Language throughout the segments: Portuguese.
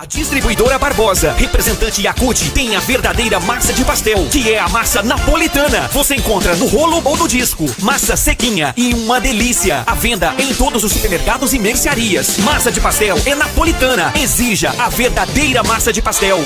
Distribuidora Barbosa, representante Yakult, tem a verdadeira massa de pastel, que é a massa napolitana. Você encontra no rolo ou no disco. Massa sequinha e uma delícia. À venda em todos os supermercados e mercearias. Massa de pastel é napolitana. Exija a verdadeira massa de pastel.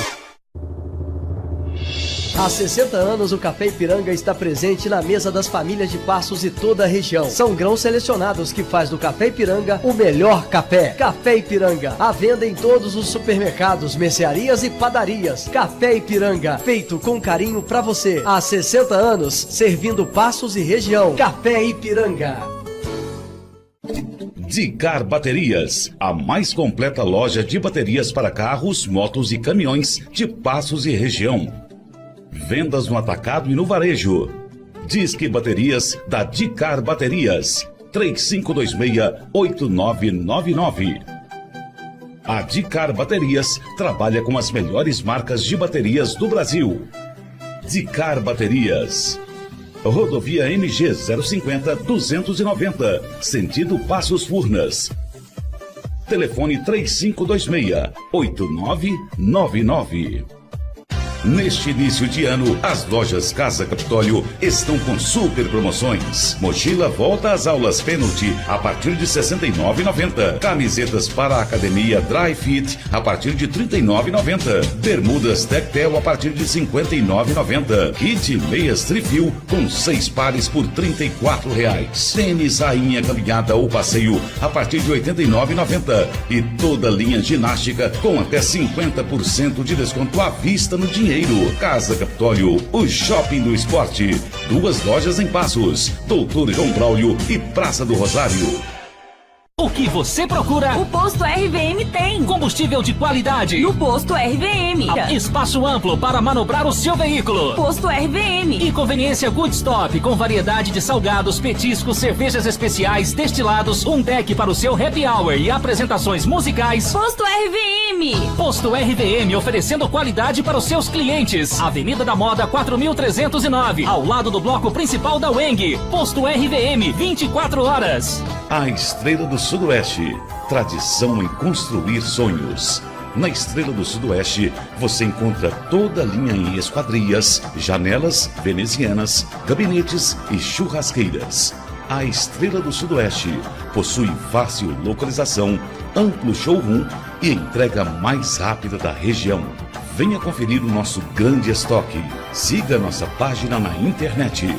Há 60 anos, o Café Ipiranga está presente na mesa das famílias de Passos e toda a região. São grãos selecionados que faz do Café Ipiranga o melhor café. Café Ipiranga, à venda em todos os supermercados, mercearias e padarias. Café Ipiranga, feito com carinho pra você. Há 60 anos, servindo Passos e região. Café Ipiranga. Dicar Baterias, a mais completa loja de baterias para carros, motos e caminhões de Passos e região. Vendas no atacado e no varejo. Disque Baterias da Dicar Baterias. 3526-8999. A Dicar Baterias trabalha com as melhores marcas de baterias do Brasil. Dicar Baterias. Rodovia MG 050-290, sentido Passos Furnas. Telefone 3526-8999. Neste início de ano, as lojas Casa Capitólio estão com super promoções. Mochila volta às aulas Penalty a partir de R$ 69,90. Camisetas para a academia Dry Fit a partir de R$ 39,90. Bermudas Tectel a partir de R$ 59,90. Kit meias Trifil com 6 pares por R$ 34,00. Tênis Rainha Caminhada ou Passeio a partir de R$ 89,90. E toda linha ginástica com até 50% de desconto à vista no dinheiro. Casa Capitólio, o shopping do esporte. 2 lojas em Passos, Doutor João Braulio e Praça do Rosário. O que você procura? O Posto RVM tem. Combustível de qualidade. No Posto RVM. Espaço amplo para manobrar o seu veículo. Posto RVM. E conveniência Good Stop, com variedade de salgados, petiscos, cervejas especiais, destilados, um deck para o seu happy hour e apresentações musicais. Posto RVM. Posto RVM, oferecendo qualidade para os seus clientes. Avenida da Moda 4309, ao lado do bloco principal da UENG. Posto RVM, 24 horas. A Estrela do Sudoeste, tradição em construir sonhos. Na Estrela do Sudoeste, você encontra toda a linha em esquadrias, janelas venezianas, gabinetes e churrasqueiras. A Estrela do Sudoeste possui fácil localização, amplo showroom e entrega mais rápida da região. Venha conferir o nosso grande estoque. Siga nossa página na internet,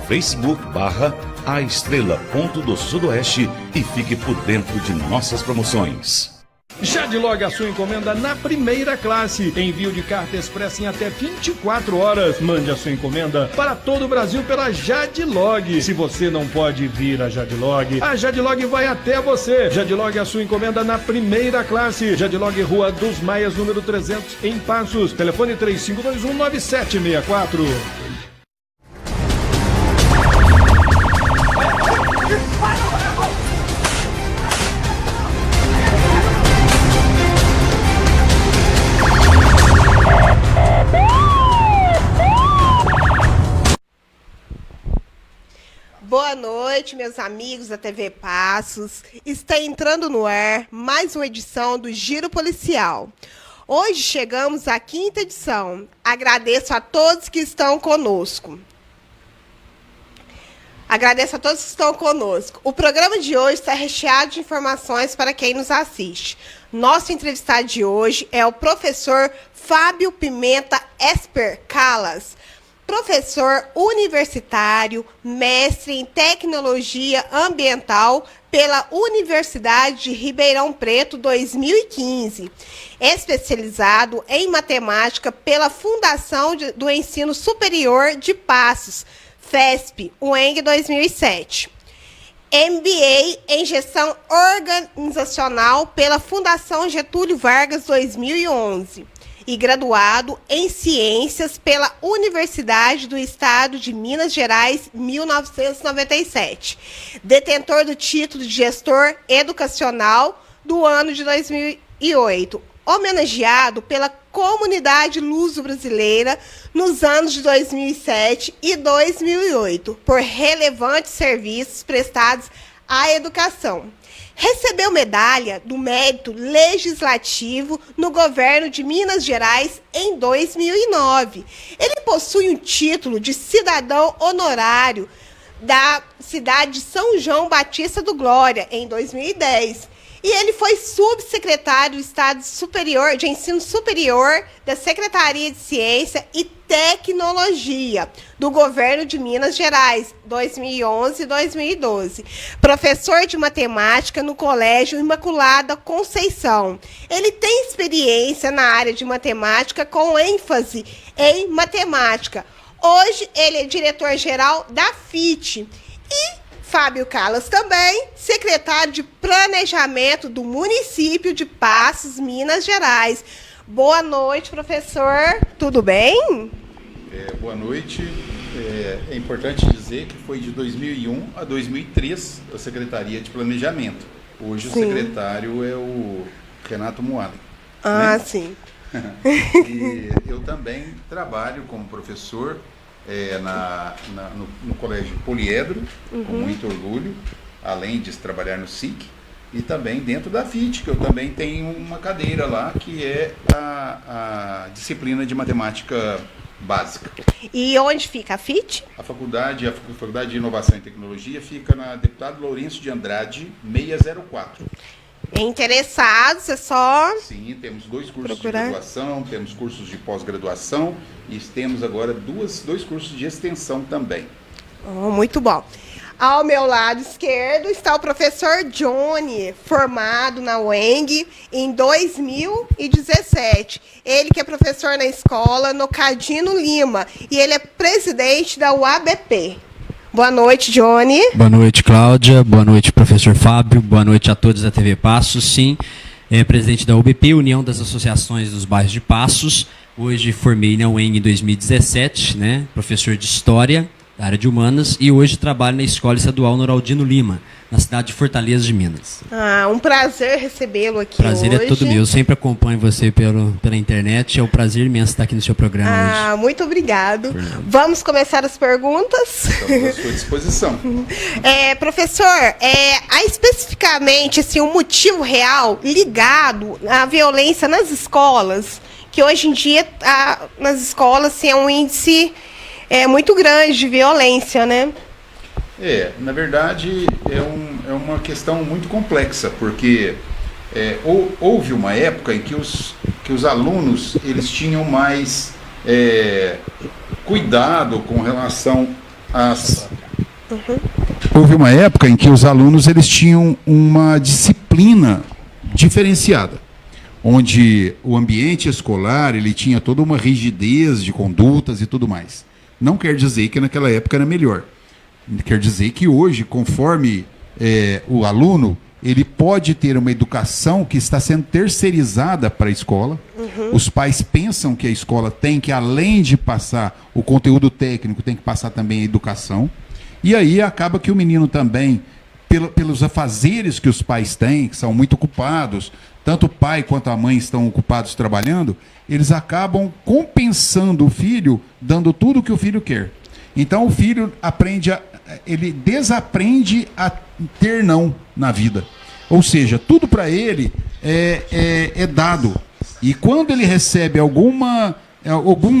facebook.com/aestrela.do-sudoeste e fique por dentro de nossas promoções. Jadlog a sua encomenda na primeira classe. Envio de carta expressa em até 24 horas. Mande a sua encomenda para todo o Brasil pela Jadlog. Se você não pode vir a Jadlog vai até você. Jadlog a sua encomenda na primeira classe. Jadlog, Rua dos Maias, número 300, em Passos. Telefone 3521-9764. Boa noite, meus amigos da TV Passos. Está entrando no ar mais uma edição do Giro Policial. Hoje chegamos à 5ª edição. Agradeço a todos que estão conosco. O programa de hoje está recheado de informações para quem nos assiste. Nosso entrevistado de hoje é o professor Fábio Pimenta Esper Calas, professor universitário, mestre em tecnologia ambiental pela Universidade de Ribeirão Preto 2015, especializado em matemática pela Fundação do Ensino Superior de Passos, FESP, UENG 2007. MBA em Gestão Organizacional pela Fundação Getúlio Vargas 2011. E graduado em Ciências pela Universidade do Estado de Minas Gerais, 1997. Detentor do título de Gestor Educacional do ano de 2008. Homenageado pela comunidade luso-brasileira nos anos de 2007 e 2008, por relevantes serviços prestados à educação. Recebeu medalha do Mérito Legislativo no governo de Minas Gerais em 2009. Ele possui um título de cidadão honorário da cidade de São João Batista do Glória em 2010. E ele foi subsecretário do Estado Superior de Ensino Superior da Secretaria de Ciência e Tecnologia do governo de Minas Gerais, 2011 e 2012. Professor de matemática no Colégio Imaculada Conceição. Ele tem experiência na área de matemática com ênfase em matemática. Hoje ele é diretor-geral da FIT. E Fábio Callas também, secretário de Planejamento do município de Passos, Minas Gerais. Boa noite, professor. Tudo bem? Boa noite. É importante dizer que foi de 2001 a 2003 a Secretaria de Planejamento. Hoje Sim. O secretário é o Renato Moalen. Ah, né? Sim. E eu também trabalho como professor no Colégio Poliedro, com muito orgulho, além de trabalhar no SIC, e também dentro da FIT, que eu também tenho uma cadeira lá, que é a disciplina de matemática básica. E onde fica a FIT? A Faculdade de Inovação e Tecnologia fica na Deputado Lourenço de Andrade, 604. Interessados, é só... Sim, temos 2 cursos de graduação, temos cursos de pós-graduação e temos agora 2 cursos de extensão também. Oh, muito bom. Ao meu lado esquerdo está o professor Johnny, formado na UENG em 2017. Ele que é professor na escola no Cadino Lima e ele é presidente da UABP. Boa noite, Johnny. Boa noite, Cláudia. Boa noite, professor Fábio. Boa noite a todos da TV Passos. Sim, presidente da UBP, União das Associações dos Bairros de Passos. Hoje formei na UENG em 2017, né? Professor de História, da área de Humanas, e hoje trabalho na Escola Estadual Noraldino Lima, na cidade de Fortaleza de Minas. Um prazer recebê-lo aqui prazer hoje. Prazer é todo meu. Eu sempre acompanho você pela internet. É um prazer imenso estar aqui no seu programa hoje. Muito obrigado. Vamos começar as perguntas? Estamos à sua disposição. Professor, especificamente assim, um motivo real ligado à violência nas escolas, que hoje em dia nas escolas assim, é um índice muito grande de violência, né? Na verdade, é uma questão muito complexa, porque houve uma época em que os alunos eles tinham mais cuidado com relação às... Houve uma época em que os alunos eles tinham uma disciplina diferenciada, onde o ambiente escolar ele tinha toda uma rigidez de condutas e tudo mais. Não quer dizer que naquela época era melhor. Quer dizer que hoje, conforme o aluno, ele pode ter uma educação que está sendo terceirizada para a escola. Os pais pensam que a escola tem que, além de passar o conteúdo técnico, tem que passar também a educação. E aí acaba que o menino também, pelos afazeres que os pais têm, que são muito ocupados, tanto o pai quanto a mãe estão ocupados trabalhando, eles acabam compensando o filho, dando tudo o que o filho quer. Então o filho ele desaprende a ter não na vida. Ou seja, tudo para ele é dado. E quando ele recebe algum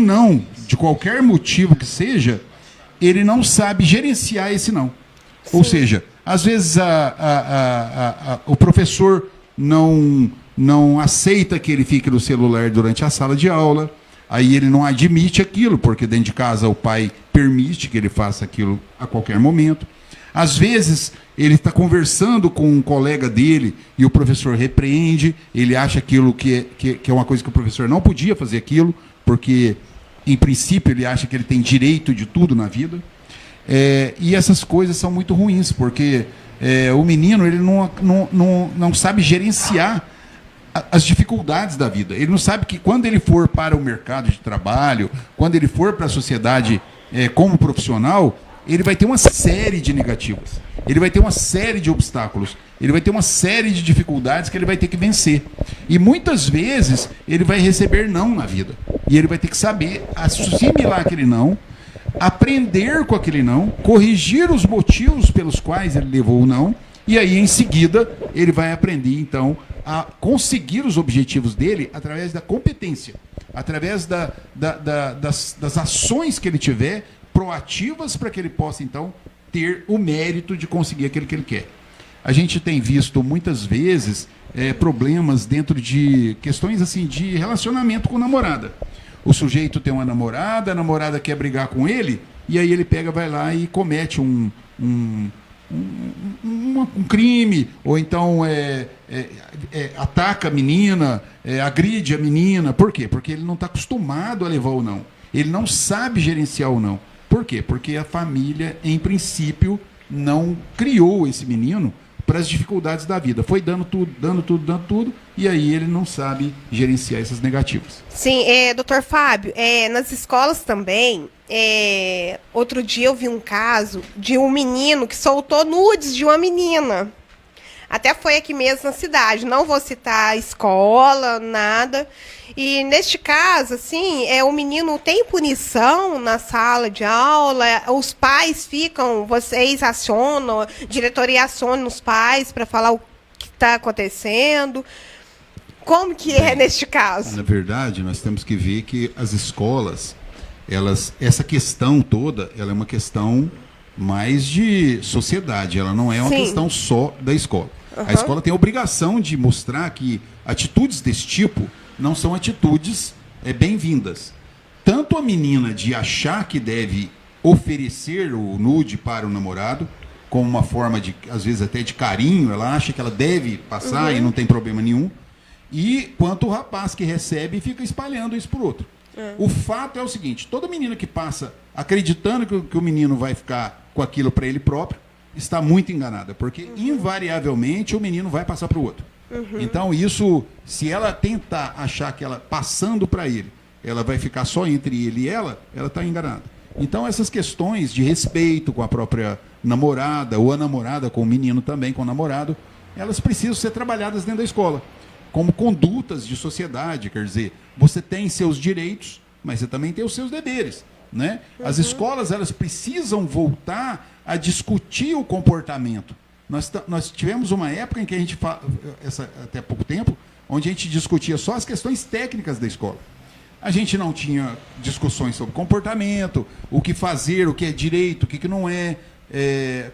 não, de qualquer motivo que seja, ele não sabe gerenciar esse não. Sim. Ou seja, às vezes o professor não aceita que ele fique no celular durante a sala de aula. Aí ele não admite aquilo, porque dentro de casa o pai permite que ele faça aquilo a qualquer momento. Às vezes ele está conversando com um colega dele e o professor repreende, ele acha aquilo que é uma coisa que o professor não podia fazer aquilo, porque em princípio ele acha que ele tem direito de tudo na vida. E essas coisas são muito ruins, porque o menino ele não sabe gerenciar as dificuldades da vida. Ele não sabe que quando ele for para o mercado de trabalho, quando ele for para a sociedade como profissional, ele vai ter uma série de negativas. Ele vai ter uma série de obstáculos. Ele vai ter uma série de dificuldades que ele vai ter que vencer. E muitas vezes ele vai receber não na vida. E ele vai ter que saber assimilar aquele não, aprender com aquele não, corrigir os motivos pelos quais ele levou o não E aí, em seguida, ele vai aprender, então, a conseguir os objetivos dele através da competência, através das ações que ele tiver, proativas, para que ele possa, então, ter o mérito de conseguir aquilo que ele quer. A gente tem visto, muitas vezes, problemas dentro de questões assim de relacionamento com namorada. O sujeito tem uma namorada, a namorada quer brigar com ele, e aí ele pega, vai lá e comete um crime, ou então ataca a menina, agride a menina. Por quê? Porque ele não está acostumado a levar o não. Ele não sabe gerenciar o não. Por quê? Porque a família, em princípio, não criou esse menino para as dificuldades da vida. Foi dando tudo, e aí ele não sabe gerenciar essas negativas. Sim, doutor Fábio, nas escolas também, outro dia eu vi um caso de um menino que soltou nudes de uma menina. Até foi aqui mesmo na cidade, não vou citar a escola, nada. E neste caso, assim, o menino tem punição na sala de aula, os pais ficam, vocês acionam, a diretoria aciona os pais para falar o que está acontecendo. Como que é neste caso? Na verdade, nós temos que ver que as escolas, essa questão toda, ela é uma questão mais de sociedade, ela não é uma questão só da escola. A escola tem a obrigação de mostrar que atitudes desse tipo não são atitudes bem-vindas. Tanto a menina de achar que deve oferecer o nude para o namorado, como uma forma de, às vezes até de carinho, ela acha que ela deve passar e não tem problema nenhum, e quanto o rapaz que recebe fica espalhando isso por outro. O fato é o seguinte, toda menina que passa acreditando que o menino vai ficar com aquilo para ele próprio, está muito enganada, porque invariavelmente o menino vai passar para o outro. Então isso, se ela tentar achar que ela passando para ele, ela vai ficar só entre ele e ela está enganada. Então essas questões de respeito com a própria namorada, ou a namorada com o menino também, com o namorado, elas precisam ser trabalhadas dentro da escola, como condutas de sociedade. Quer dizer, você tem seus direitos, mas você também tem os seus deveres, né? As escolas, elas precisam voltar a discutir o comportamento. Nós tivemos uma época em que a gente, até pouco tempo, onde a gente discutia só as questões técnicas da escola. A gente não tinha discussões sobre comportamento, o que fazer, o que é direito, o que não é.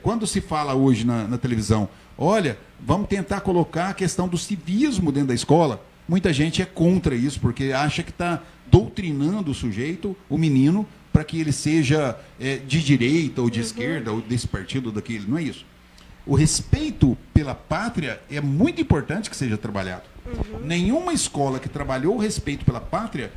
Quando se fala hoje na televisão, olha, vamos tentar colocar a questão do civismo dentro da escola, muita gente é contra isso, porque acha que está doutrinando o sujeito, o menino, para que ele seja de direita ou de esquerda, ou desse partido ou daquele. Não é isso. O respeito pela pátria é muito importante que seja trabalhado. Nenhuma escola que trabalhou o respeito pela pátria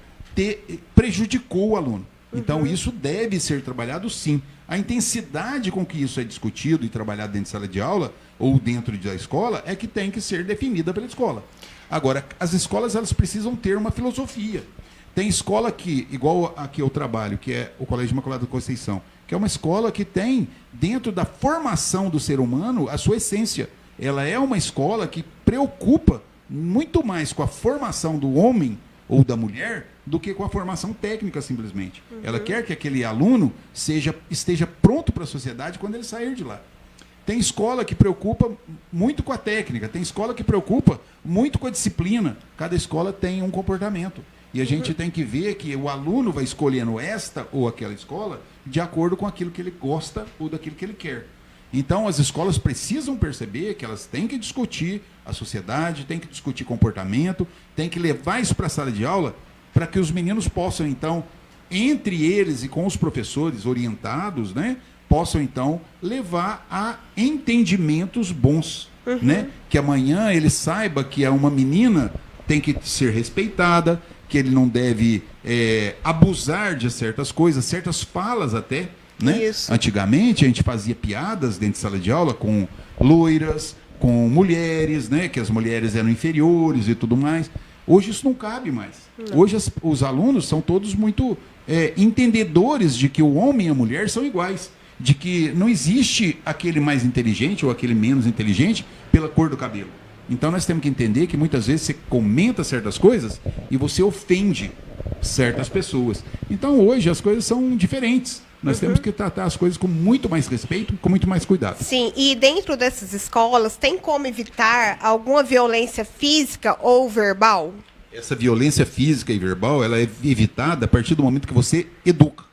prejudicou o aluno. Então isso deve ser trabalhado, sim. A intensidade com que isso é discutido e trabalhado dentro de sala de aula ou dentro da escola é que tem que ser definida pela escola. Agora, as escolas, elas precisam ter uma filosofia. Tem escola que, igual aqui eu trabalho, que é o Colégio Imaculada Conceição, que é uma escola que tem, dentro da formação do ser humano, a sua essência. Ela é uma escola que preocupa muito mais com a formação do homem ou da mulher do que com a formação técnica, simplesmente. Ela quer que aquele aluno esteja pronto para a sociedade quando ele sair de lá. Tem escola que preocupa muito com a técnica, tem escola que preocupa muito com a disciplina. Cada escola tem um comportamento. E a gente tem que ver que o aluno vai escolhendo esta ou aquela escola de acordo com aquilo que ele gosta ou daquilo que ele quer. Então, as escolas precisam perceber que elas têm que discutir a sociedade, têm que discutir comportamento, têm que levar isso para a sala de aula para que os meninos possam, então, entre eles e com os professores orientados, né, possam, então, levar a entendimentos bons. Né? Que amanhã ele saiba que uma menina tem que ser respeitada, que ele não deve abusar de certas coisas, certas falas até, né? Antigamente a gente fazia piadas dentro de sala de aula com loiras, com mulheres, né? Que as mulheres eram inferiores e tudo mais. Hoje isso não cabe mais. Não. Hoje os alunos são todos muito entendedores de que o homem e a mulher são iguais, de que não existe aquele mais inteligente ou aquele menos inteligente pela cor do cabelo. Então nós temos que entender que muitas vezes você comenta certas coisas e você ofende certas pessoas. Então hoje as coisas são diferentes. Nós temos que tratar as coisas com muito mais respeito, com muito mais cuidado. Sim, e dentro dessas escolas, tem como evitar alguma violência física ou verbal? Essa violência física e verbal, ela é evitada a partir do momento que você educa,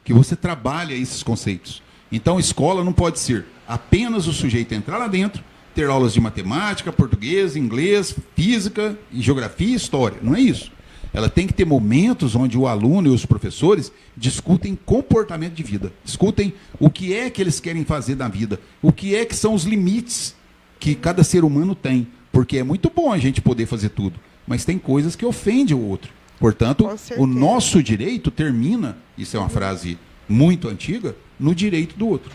que você trabalha esses conceitos. Então, escola não pode ser apenas o sujeito entrar lá dentro, ter aulas de matemática, português, inglês, física, geografia e história. Não é isso. Ela tem que ter momentos onde o aluno e os professores discutem comportamento de vida, discutem o que é que eles querem fazer na vida, o que é que são os limites que cada ser humano tem, porque é muito bom a gente poder fazer tudo, mas tem coisas que ofendem o outro. Portanto, o nosso direito termina, isso é uma frase muito antiga, no direito do outro.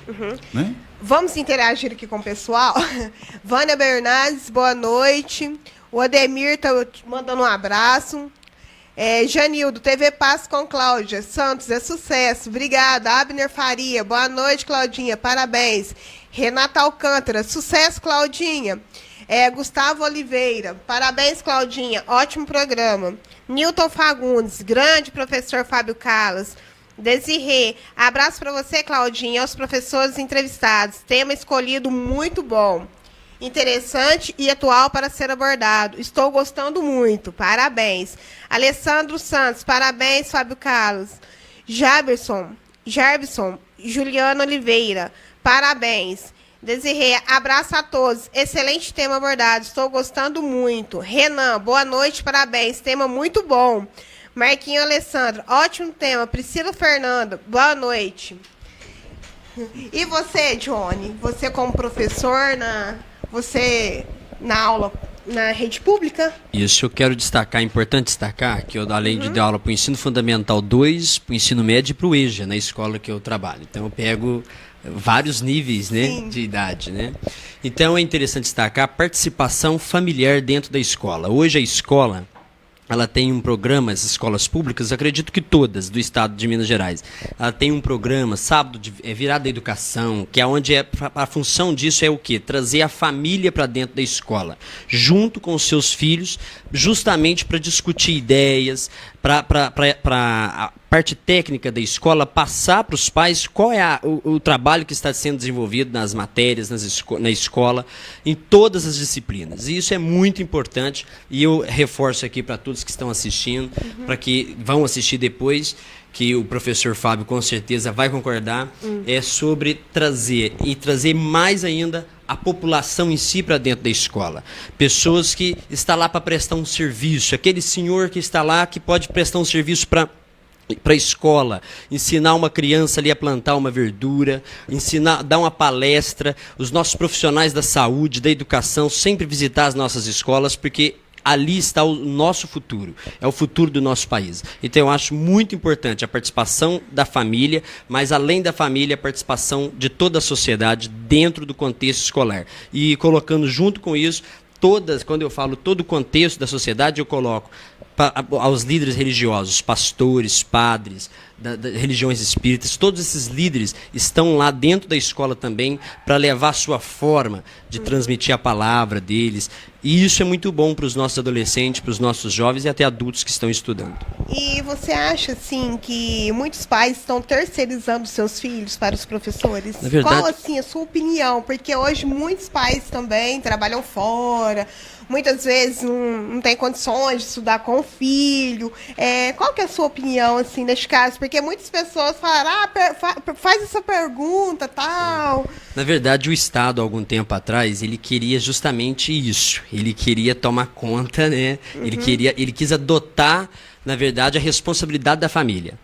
Né? Vamos interagir aqui com o pessoal. Vânia Bernardes, boa noite. O Ademir está mandando um abraço. Janildo, TV Paz com Cláudia Santos, é sucesso. Obrigada. Abner Faria, boa noite, Claudinha, parabéns. Renata Alcântara, sucesso, Claudinha. Gustavo Oliveira, parabéns, Claudinha, ótimo programa. Newton Fagundes, grande professor Fábio Callas. Desirê, abraço para você, Claudinha, e aos professores entrevistados. Tema escolhido muito bom. Interessante e atual para ser abordado. Estou gostando muito. Parabéns. Alessandro Santos, parabéns, Fábio Carlos. Jarbson, Juliana Oliveira, parabéns. Desirê, abraço a todos. Excelente tema abordado. Estou gostando muito. Renan, boa noite, parabéns. Tema muito bom. Marquinho Alessandro, ótimo tema. Priscila Fernanda, boa noite. E você, Johnny? Você como professor na aula na rede pública? Isso, eu quero destacar, é importante destacar que eu, além de dar aula para o ensino fundamental 2, para o ensino médio e para o EJA, na escola que eu trabalho. Então eu pego vários níveis, né, de idade, né? Então é interessante destacar a participação familiar dentro da escola. Hoje a escola, ela tem um programa, as escolas públicas, acredito que todas, do estado de Minas Gerais, ela tem um programa, sábado, virada educação, que é onde a função disso é o quê? Trazer a família para dentro da escola, junto com os seus filhos, justamente para discutir ideias, para a parte técnica da escola, passar para os pais qual é o trabalho que está sendo desenvolvido nas matérias, na escola, em todas as disciplinas. E isso é muito importante e eu reforço aqui para todos que estão assistindo, para que vão assistir depois, que o professor Fábio com certeza vai concordar, é sobre trazer mais ainda a população em si para dentro da escola. Pessoas que estão lá para prestar um serviço, aquele senhor que está lá que pode prestar um serviço para a escola, ensinar uma criança ali a plantar uma verdura, dar uma palestra, os nossos profissionais da saúde, da educação, sempre visitar as nossas escolas, porque ali está o nosso futuro, é o futuro do nosso país. Então eu acho muito importante a participação da família, mas além da família, a participação de toda a sociedade dentro do contexto escolar. E colocando junto com isso, quando eu falo todo o contexto da sociedade, eu coloco aos líderes religiosos, pastores, padres, religiões espíritas, todos esses líderes estão lá dentro da escola também para levar a sua forma de transmitir a palavra deles. E isso é muito bom para os nossos adolescentes, para os nossos jovens e até adultos que estão estudando. E você acha, assim, que muitos pais estão terceirizando seus filhos para os professores? Na verdade, qual, assim, a sua opinião? Porque hoje muitos pais também trabalham fora, muitas vezes não tem condições de estudar com o filho. Qual que é a sua opinião, assim, neste caso? Porque muitas pessoas falam, faz essa pergunta, tal. Na verdade, o Estado, há algum tempo atrás, ele queria justamente isso. Ele queria tomar conta, né? Ele quis adotar, na verdade, a responsabilidade da família.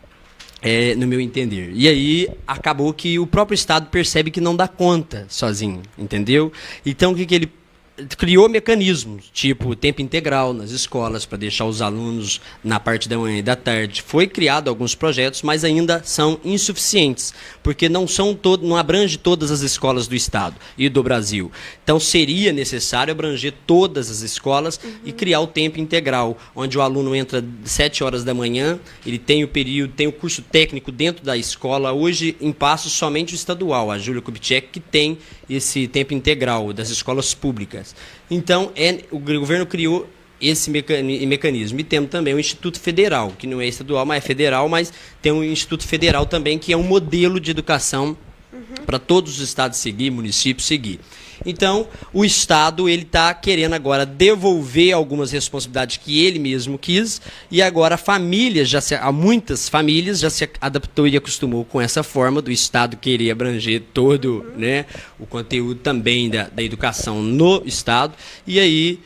No meu entender. E aí, acabou que o próprio Estado percebe que não dá conta sozinho, entendeu? Então, o que ele criou mecanismos, tipo tempo integral nas escolas, para deixar os alunos na parte da manhã e da tarde. Foi criado alguns projetos, mas ainda são insuficientes, porque não abrange todas as escolas do Estado e do Brasil. Então seria necessário abranger todas as escolas e criar o tempo integral, onde o aluno entra 7 horas da manhã, ele tem o curso técnico dentro da escola. Hoje, em Passos, somente o estadual, a Júlia Kubitschek, que tem esse tempo integral das escolas públicas. Então, o governo criou esse mecanismo. E temos também o Instituto Federal, que não é estadual, mas é federal, mas tem um Instituto Federal também, que é um modelo de educação para todos os estados seguir, municípios seguir. Então, o Estado ele está querendo agora devolver algumas responsabilidades que ele mesmo quis, e agora muitas famílias já se adaptou e acostumou com essa forma do Estado querer abranger todo, né, o conteúdo também da educação no Estado, e aí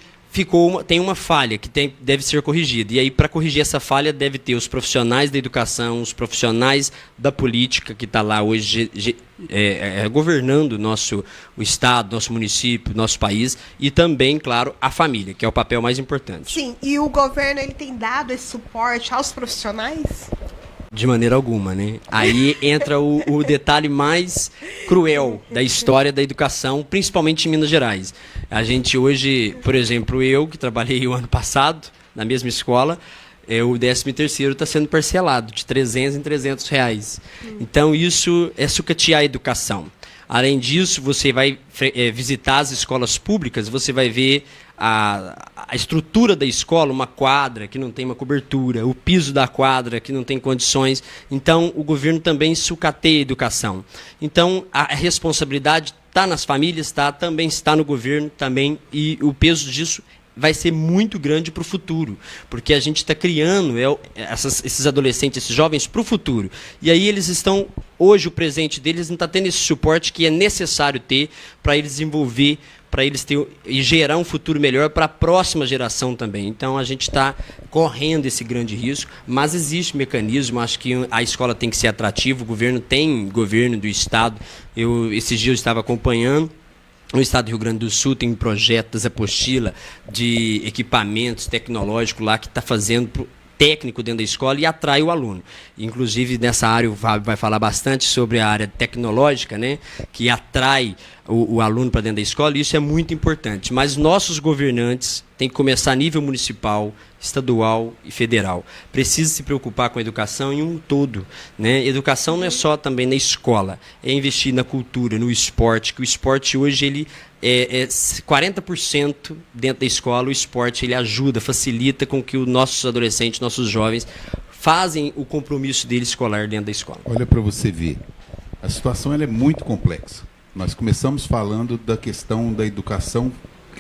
tem uma falha que deve ser corrigida. E aí, para corrigir essa falha, deve ter os profissionais da educação, os profissionais da política que está lá hoje governando o Estado, nosso município, nosso país, e também, claro, a família, que é o papel mais importante. Sim, e o governo ele tem dado esse suporte aos profissionais? De maneira alguma, né? Aí entra o detalhe mais cruel da história da educação, principalmente em Minas Gerais. A gente hoje, por exemplo, eu que trabalhei o ano passado na mesma escola, o 13º está sendo parcelado de R$300 em R$300. Então isso é sucatear a educação. Além disso, você vai visitar as escolas públicas, você vai ver a estrutura da escola, uma quadra que não tem uma cobertura, o piso da quadra que não tem condições. Então, o governo também sucateia a educação. Então, a responsabilidade está nas famílias, também está no governo, também, e o peso disso vai ser muito grande para o futuro, porque a gente está criando esses adolescentes, esses jovens para o futuro. E aí eles estão, hoje o presente deles não está tendo esse suporte que é necessário ter para eles desenvolver, para eles e gerar um futuro melhor para a próxima geração também. Então a gente está correndo esse grande risco, mas existe mecanismo, acho que a escola tem que ser atrativa, o governo do Estado, esses dias eu estava acompanhando. O Estado do Rio Grande do Sul tem projetos, apostila de equipamentos tecnológicos lá que está fazendo técnico dentro da escola e atrai o aluno. Inclusive, nessa área, o Fábio vai falar bastante sobre a área tecnológica, né, que atrai o aluno para dentro da escola, e isso é muito importante. Mas nossos governantes têm que começar a nível municipal, estadual e federal. Precisa se preocupar com a educação em um todo, né? Educação não é só também na escola, é investir na cultura, no esporte, que o esporte hoje ele é 40% dentro da escola, o esporte ele ajuda, facilita com que os nossos adolescentes, nossos jovens fazem o compromisso dele escolar dentro da escola. Olha para você ver, a situação ela é muito complexa. Nós começamos falando da questão da educação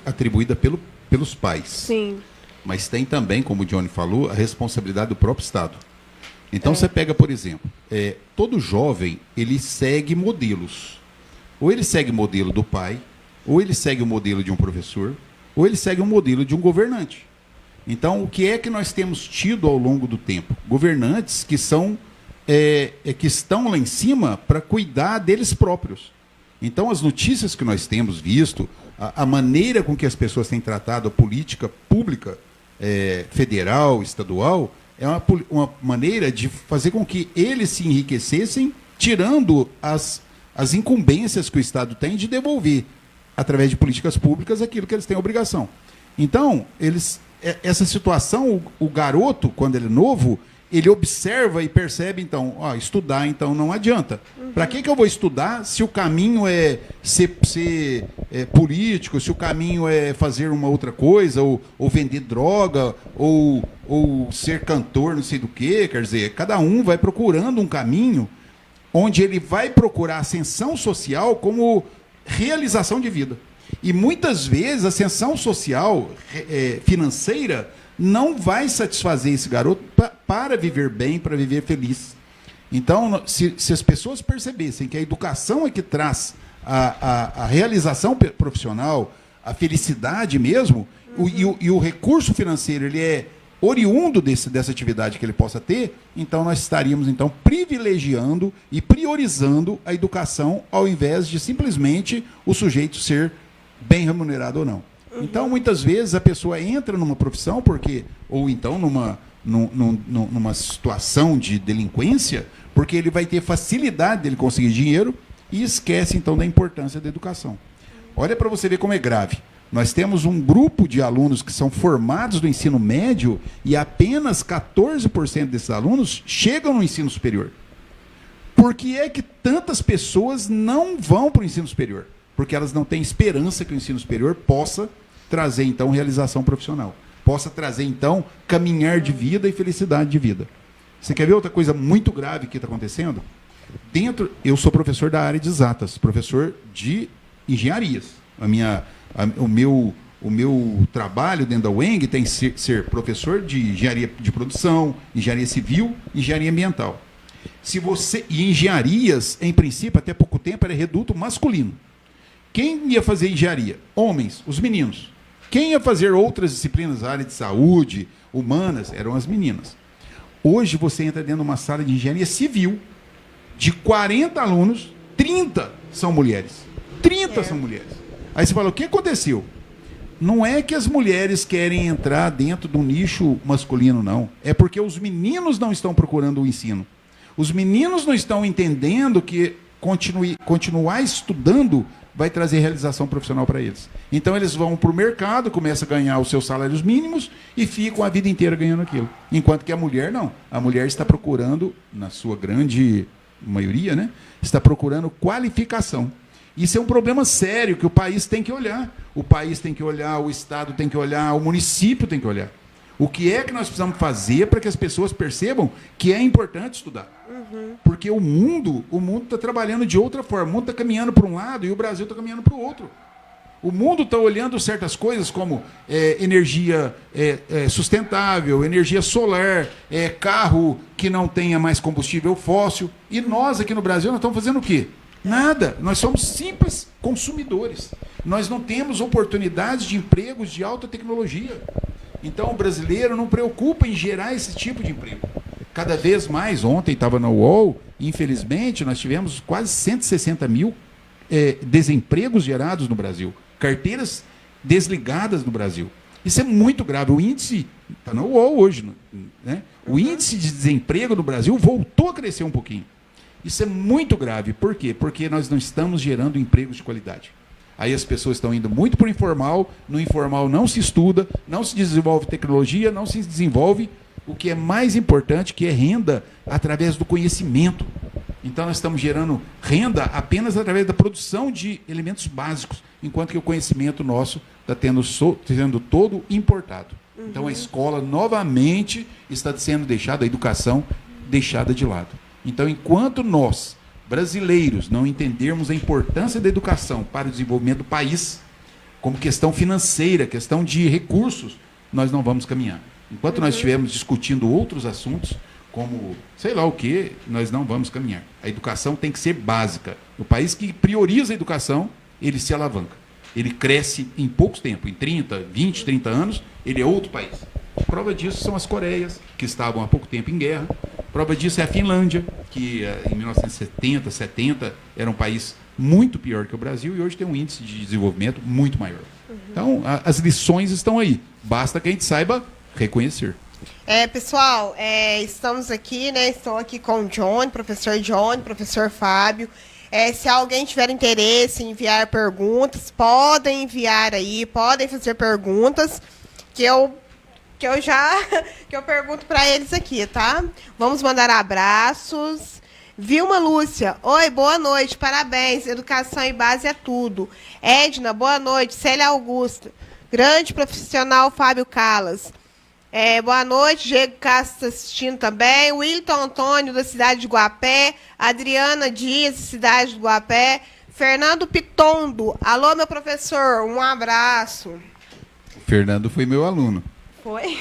atribuída pelos pais. Sim. Mas tem também, como o Johnny falou, a responsabilidade do próprio Estado. Então você pega, por exemplo, todo jovem, ele segue modelos. Ou ele segue o modelo do pai, ou ele segue o modelo de um professor, ou ele segue o modelo de um governante. Então, o que é que nós temos tido ao longo do tempo? Governantes que que estão lá em cima para cuidar deles próprios. Então, as notícias que nós temos visto, a maneira com que as pessoas têm tratado a política pública, federal, estadual, é uma maneira de fazer com que eles se enriquecessem, tirando as incumbências que o Estado tem de devolver, através de políticas públicas, aquilo que eles têm obrigação. Então, essa situação, o garoto, quando ele é novo, ele observa e percebe, então, estudar então não adianta. Para que eu vou estudar se o caminho é ser político, se o caminho é fazer uma outra coisa, ou vender droga, ou ser cantor, não sei do que, quer dizer, cada um vai procurando um caminho onde ele vai procurar ascensão social como realização de vida. E muitas vezes a ascensão social, financeira, não vai satisfazer esse garoto para viver bem, para viver feliz. Então, se as pessoas percebessem que a educação é que traz a realização profissional, a felicidade mesmo, e o recurso financeiro ele é oriundo dessa atividade que ele possa ter, então nós estaríamos então privilegiando e priorizando a educação ao invés de simplesmente o sujeito ser bem remunerado ou não. Então, muitas vezes, a pessoa entra numa profissão, ou então numa situação de delinquência, porque ele vai ter facilidade dele conseguir dinheiro e esquece, então, da importância da educação. Olha para você ver como é grave. Nós temos um grupo de alunos que são formados no ensino médio e apenas 14% desses alunos chegam no ensino superior. Por que é que tantas pessoas não vão para o ensino superior? Porque elas não têm esperança que o ensino superior possa trazer, então, realização profissional. possa trazer, então, caminhar de vida e felicidade de vida. Você quer ver outra coisa muito grave que está acontecendo? Eu sou professor da área de exatas, professor de engenharias. O meu trabalho dentro da UENG tem que ser professor de engenharia de produção, engenharia civil, engenharia ambiental. E engenharias, em princípio, até pouco tempo, era reduto masculino. Quem ia fazer engenharia? Homens, os meninos. Quem ia fazer outras disciplinas, área de saúde, humanas, eram as meninas. Hoje você entra dentro de uma sala de engenharia civil, de 40 alunos, 30 são mulheres. 30 são mulheres. Aí você fala, o que aconteceu? Não é que as mulheres querem entrar dentro do nicho masculino, não. É porque os meninos não estão procurando o ensino. Os meninos não estão entendendo que continuar estudando vai trazer realização profissional para eles. Então eles vão para o mercado, começam a ganhar os seus salários mínimos e ficam a vida inteira ganhando aquilo. Enquanto que a mulher não. A mulher está procurando, na sua grande maioria, né, está procurando qualificação. Isso é um problema sério que o país tem que olhar. O país tem que olhar, o Estado tem que olhar, o município tem que olhar. O que é que nós precisamos fazer para que as pessoas percebam que é importante estudar? Porque o mundo está trabalhando de outra forma. O mundo está caminhando para um lado e o Brasil está caminhando para o outro. O mundo está olhando certas coisas como energia sustentável, energia solar, carro que não tenha mais combustível fóssil. E nós aqui no Brasil nós estamos fazendo o quê? Nada. Nós somos simples consumidores. Nós não temos oportunidades de empregos de alta tecnologia. Então o brasileiro não preocupa em gerar esse tipo de emprego. Cada vez mais, ontem estava na UOL, infelizmente, nós tivemos quase 160 mil desempregos gerados no Brasil. Carteiras desligadas no Brasil. Isso é muito grave. O índice, está na UOL hoje, né? O índice de desemprego no Brasil voltou a crescer um pouquinho. Isso é muito grave. Por quê? Porque nós não estamos gerando empregos de qualidade. Aí as pessoas estão indo muito para o informal, no informal não se estuda, não se desenvolve tecnologia, não se desenvolve o que é mais importante, que é renda através do conhecimento. Então nós estamos gerando renda apenas através da produção de elementos básicos, enquanto que o conhecimento nosso está sendo todo importado. Então a escola novamente está sendo deixada, a educação deixada de lado. Então enquanto nós, brasileiros, não entendermos a importância da educação para o desenvolvimento do país, como questão financeira, questão de recursos, nós não vamos caminhar. Enquanto nós estivermos discutindo outros assuntos, como sei lá o que, nós não vamos caminhar. A educação tem que ser básica. O país que prioriza a educação, ele se alavanca. Ele cresce em pouco tempo, em 30, 20, 30 anos, ele é outro país. Prova disso são as Coreias, que estavam há pouco tempo em guerra. Prova disso é a Finlândia, que em 1970, 70, era um país muito pior que o Brasil e hoje tem um índice de desenvolvimento muito maior. Então, as lições estão aí. Basta que a gente saiba reconhecer. Pessoal, estamos aqui, né? Estou aqui com o John, professor Fábio. Se alguém tiver interesse em enviar perguntas, podem enviar aí, podem fazer perguntas, que eu pergunto para eles aqui, tá? Vamos mandar abraços. Vilma Lúcia, oi, boa noite, parabéns, educação e base é tudo. Edna, boa noite. Célia Augusto, grande profissional Fábio Callas. Boa noite, Diego Castro assistindo também. Wilton Antônio, da cidade de Guapé. Adriana Dias, da cidade de Guapé. Fernando Pitondo, alô, meu professor, um abraço. O Fernando foi meu aluno. Foi?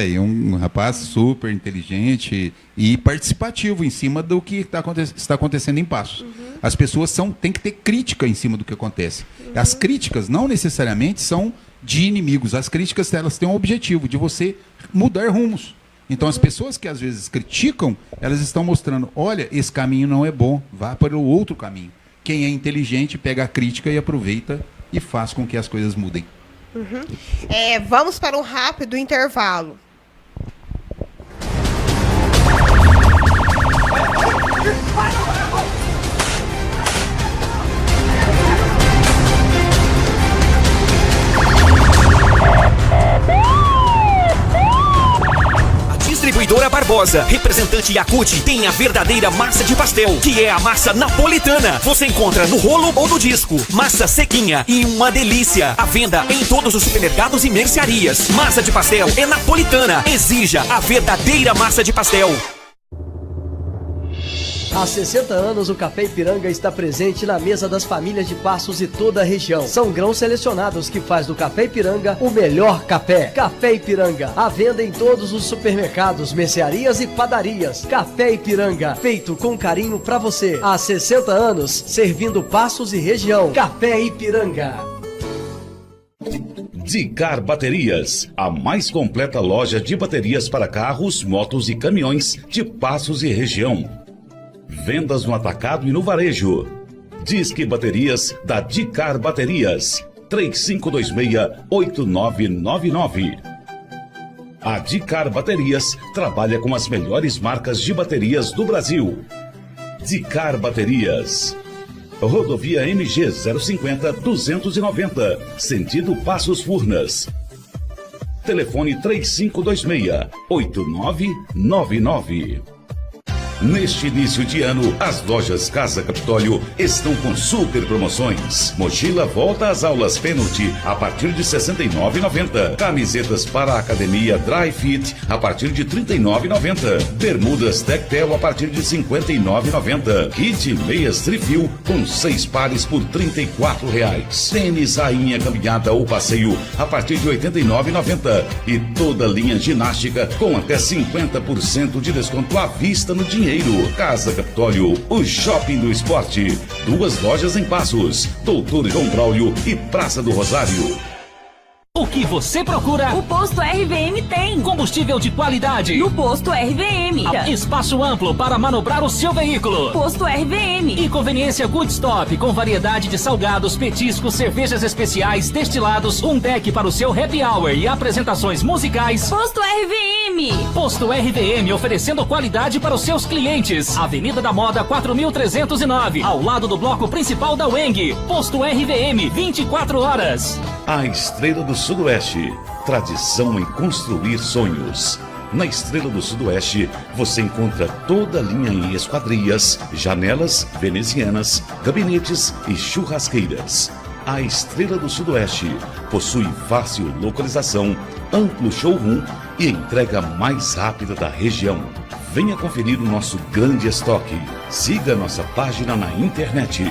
E um rapaz super inteligente e participativo em cima do que está acontecendo em Passos. As pessoas têm que ter crítica em cima do que acontece. As críticas não necessariamente são de inimigos. As críticas, elas têm um objetivo de você mudar rumos. Então, as pessoas que às vezes criticam, elas estão mostrando, olha, esse caminho não é bom, vá para o outro caminho. Quem é inteligente pega a crítica e aproveita e faz com que as coisas mudem. Vamos para um rápido intervalo. Distribuidora Barbosa Barbosa, representante Yakult, tem a verdadeira massa de pastel, que é a massa napolitana. Você encontra no rolo ou no disco. Massa sequinha e uma delícia. À venda em todos os supermercados e mercearias. Massa de pastel é napolitana. Exija a verdadeira massa de pastel. Há 60 anos, o Café Ipiranga está presente na mesa das famílias de Passos e toda a região. São grãos selecionados que faz do Café Ipiranga o melhor café. Café Ipiranga, à venda em todos os supermercados, mercearias e padarias. Café Ipiranga, feito com carinho pra você. Há 60 anos, servindo Passos e região. Café Ipiranga. Dicar Baterias, a mais completa loja de baterias para carros, motos e caminhões de Passos e região. Vendas no atacado e no varejo. Disque Baterias da Dicar Baterias. 3526-8999. A Dicar Baterias trabalha com as melhores marcas de baterias do Brasil. Dicar Baterias. Rodovia MG 050-290, sentido Passos Furnas. Telefone 3526-8999. Neste início de ano, as lojas Casa Capitólio estão com super promoções. Mochila volta às aulas Penalty a partir de R$ 69,90. Camisetas para a academia Dry Fit a partir de R$ 39,90. Bermudas Tectel a partir de R$ 59,90. Kit meias Trifil com 6 pares por R$ 34,00. Tênis Rainha Caminhada ou Passeio a partir de R$ 89,90. E toda linha ginástica com até 50% de desconto à vista no dinheiro. Casa Capitólio, o shopping do esporte. 2 lojas em Passos, Doutor João Braulio e Praça do Rosário. O que você procura? O posto RVM tem. Combustível de qualidade. No posto RVM. Espaço amplo para manobrar o seu veículo. Posto RVM. E conveniência Good Stop, com variedade de salgados, petiscos, cervejas especiais, destilados, um deck para o seu happy hour e apresentações musicais. Posto RVM. Posto RVM, oferecendo qualidade para os seus clientes. Avenida da Moda 4309, ao lado do bloco principal da UENG. Posto RVM, 24 horas. A Estrela do Sudoeste, tradição em construir sonhos. Na Estrela do Sudoeste, você encontra toda a linha em esquadrias, janelas venezianas, gabinetes e churrasqueiras. A Estrela do Sudoeste possui fácil localização, amplo showroom e entrega mais rápida da região. Venha conferir o nosso grande estoque. Siga nossa página na internet,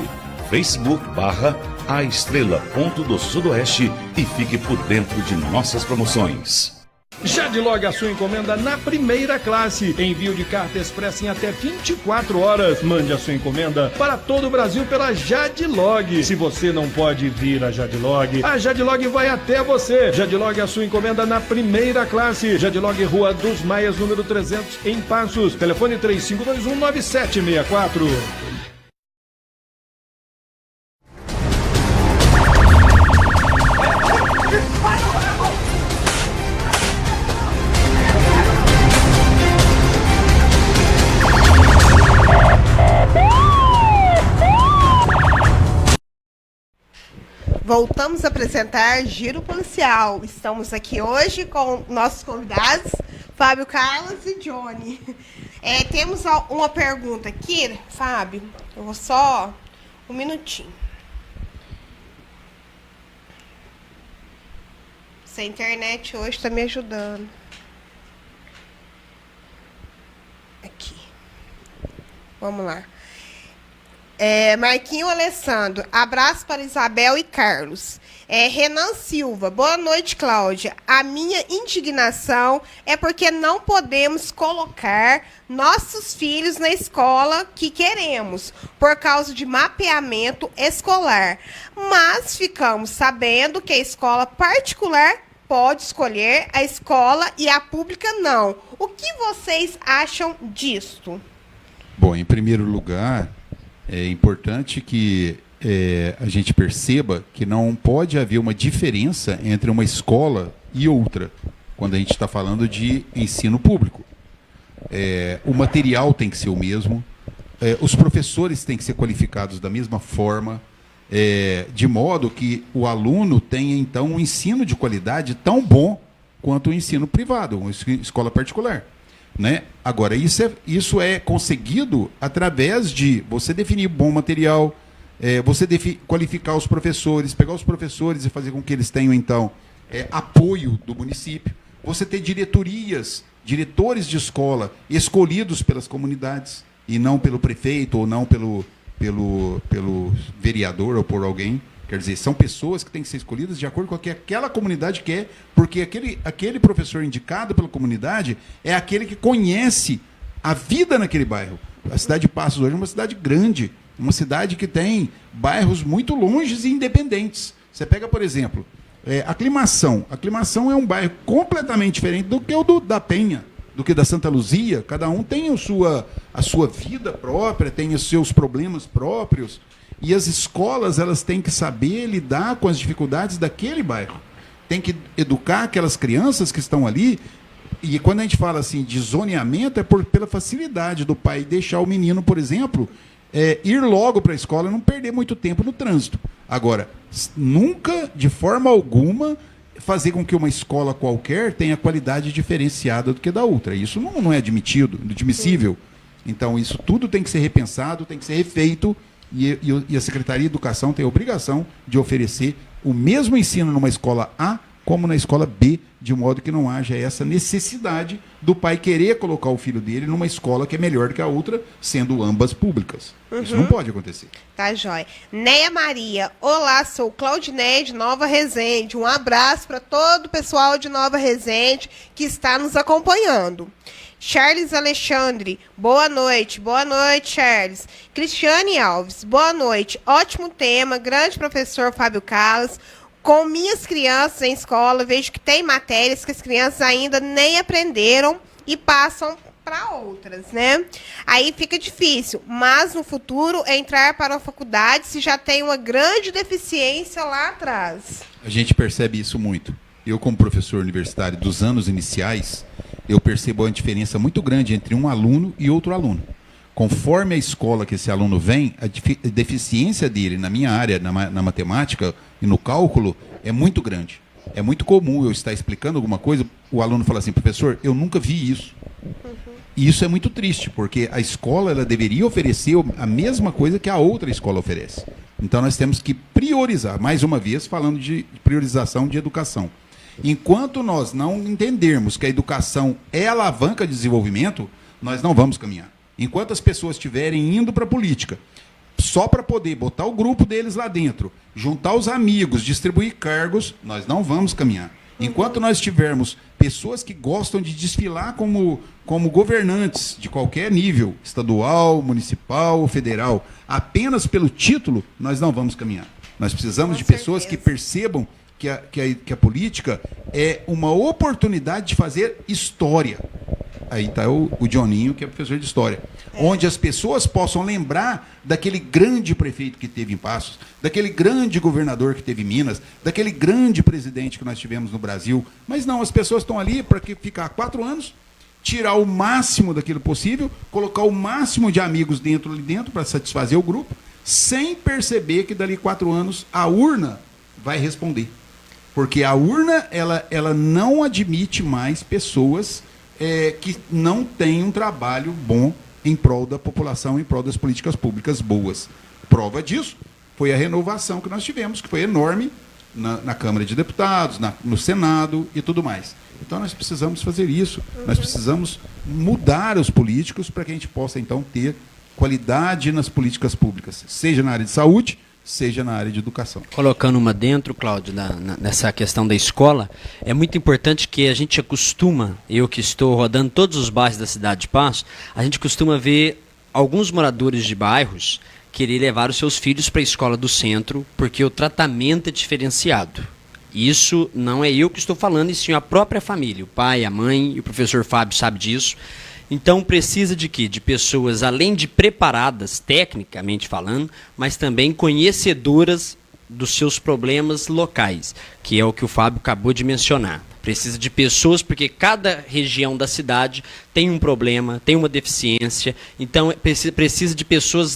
facebook.aestrela.do-sudoeste e fique por dentro de nossas promoções. Jadlog a sua encomenda na primeira classe. Envio de carta expressa em até 24 horas. Mande a sua encomenda para todo o Brasil pela Jadlog. Se você não pode vir a Jadlog vai até você. Jadlog a sua encomenda na primeira classe. Jadlog, Rua dos Maias, número 300, em Passos. Telefone 3521-9764. Voltamos a apresentar Giro Policial. Estamos aqui hoje com nossos convidados, Fábio Carlos e Johnny. Temos uma pergunta aqui, Fábio. Eu vou só um minutinho. Essa internet hoje está me ajudando. Aqui. Vamos lá. Marquinho Alessandro, abraço para Isabel e Carlos. Renan Silva, boa noite, Cláudia. A minha indignação é porque não podemos colocar nossos filhos na escola que queremos, por causa de mapeamento escolar. Mas ficamos sabendo que a escola particular pode escolher a escola e a pública não. O que vocês acham disto? Bom, em primeiro lugar, é importante que a gente perceba que não pode haver uma diferença entre uma escola e outra, quando a gente está falando de ensino público. O material tem que ser o mesmo, os professores têm que ser qualificados da mesma forma, de modo que o aluno tenha, então, um ensino de qualidade tão bom quanto o ensino privado, uma escola particular. né? Agora, isso é conseguido através de você definir bom material, você qualificar os professores, pegar os professores e fazer com que eles tenham, então, apoio do município, você ter diretores de escola escolhidos pelas comunidades, e não pelo prefeito, ou não pelo vereador, ou por alguém. Quer dizer, são pessoas que têm que ser escolhidas de acordo com o que aquela comunidade quer, porque aquele professor indicado pela comunidade é aquele que conhece a vida naquele bairro. A cidade de Passos hoje é uma cidade grande, uma cidade que tem bairros muito longes e independentes. Você pega, por exemplo, Aclimação. Aclimação é um bairro completamente diferente do que o da Penha, do que da Santa Luzia. Cada um tem a sua vida própria, tem os seus problemas próprios. E as escolas, elas têm que saber lidar com as dificuldades daquele bairro. Tem que educar aquelas crianças que estão ali. E quando a gente fala assim de zoneamento, é pela facilidade do pai deixar o menino, por exemplo, ir logo para a escola e não perder muito tempo no trânsito. Agora, nunca, de forma alguma, fazer com que uma escola qualquer tenha qualidade diferenciada do que da outra. Isso não é admissível. Então, isso tudo tem que ser repensado, tem que ser refeito. E a Secretaria de Educação tem a obrigação de oferecer o mesmo ensino numa escola A como na escola B, de modo que não haja essa necessidade do pai querer colocar o filho dele numa escola que é melhor que a outra, sendo ambas públicas. Isso não pode acontecer. Tá, jóia. Neia Maria, olá, sou Claudinei de Nova Resende. Um abraço para todo o pessoal de Nova Resende que está nos acompanhando. Charles Alexandre, boa noite, Charles. Cristiane Alves, boa noite, ótimo tema, grande professor Fábio Callas. Com minhas crianças em escola, vejo que tem matérias que as crianças ainda nem aprenderam e passam para outras, né? Aí fica difícil, mas no futuro entrar para a faculdade se já tem uma grande deficiência lá atrás. A gente percebe isso muito. Eu, como professor universitário dos anos iniciais, eu percebo uma diferença muito grande entre um aluno e outro aluno. Conforme a escola que esse aluno vem, a deficiência dele na minha área, na matemática e no cálculo, é muito grande. É muito comum eu estar explicando alguma coisa, o aluno fala assim, professor, eu nunca vi isso. E isso é muito triste, porque a escola ela deveria oferecer a mesma coisa que a outra escola oferece. Então nós temos que priorizar, mais uma vez, falando de priorização de educação. Enquanto nós não entendermos que a educação é alavanca de desenvolvimento, nós não vamos caminhar. Enquanto as pessoas estiverem indo para a política, só para poder botar o grupo deles lá dentro, juntar os amigos, distribuir cargos, nós não vamos caminhar. Enquanto nós tivermos pessoas que gostam de desfilar como governantes de qualquer nível, estadual, municipal, federal, apenas pelo título, nós não vamos caminhar. Nós precisamos de pessoas que percebam que a política é uma oportunidade de fazer história. Aí está o Johninho, que é professor de História. Onde as pessoas possam lembrar daquele grande prefeito que teve em Passos, daquele grande governador que teve em Minas, daquele grande presidente que nós tivemos no Brasil. Mas não, as pessoas estão ali para ficar 4 anos, tirar o máximo daquilo possível, colocar o máximo de amigos ali dentro para satisfazer o grupo, sem perceber que dali 4 anos a urna vai responder. Porque a urna ela não admite mais pessoas que não tem um trabalho bom em prol da população, em prol das políticas públicas boas. Prova disso foi a renovação que nós tivemos, que foi enorme na Câmara de Deputados, no Senado e tudo mais. Então nós precisamos fazer isso, nós precisamos mudar os políticos para que a gente possa então ter qualidade nas políticas públicas, seja na área de saúde, seja na área de educação. Colocando uma dentro, Cláudio, nessa questão da escola, é muito importante que a gente acostuma, eu que estou rodando todos os bairros da cidade de Passos, a gente costuma ver alguns moradores de bairros querer levar os seus filhos para a escola do centro, porque o tratamento é diferenciado. Isso não é eu que estou falando, e sim a própria família, o pai, a mãe, e o professor Fábio sabe disso. Então precisa de quê? De pessoas, além de preparadas, tecnicamente falando, mas também conhecedoras dos seus problemas locais, que é o que o Fábio acabou de mencionar. Precisa de pessoas, porque cada região da cidade tem um problema, tem uma deficiência, então precisa de pessoas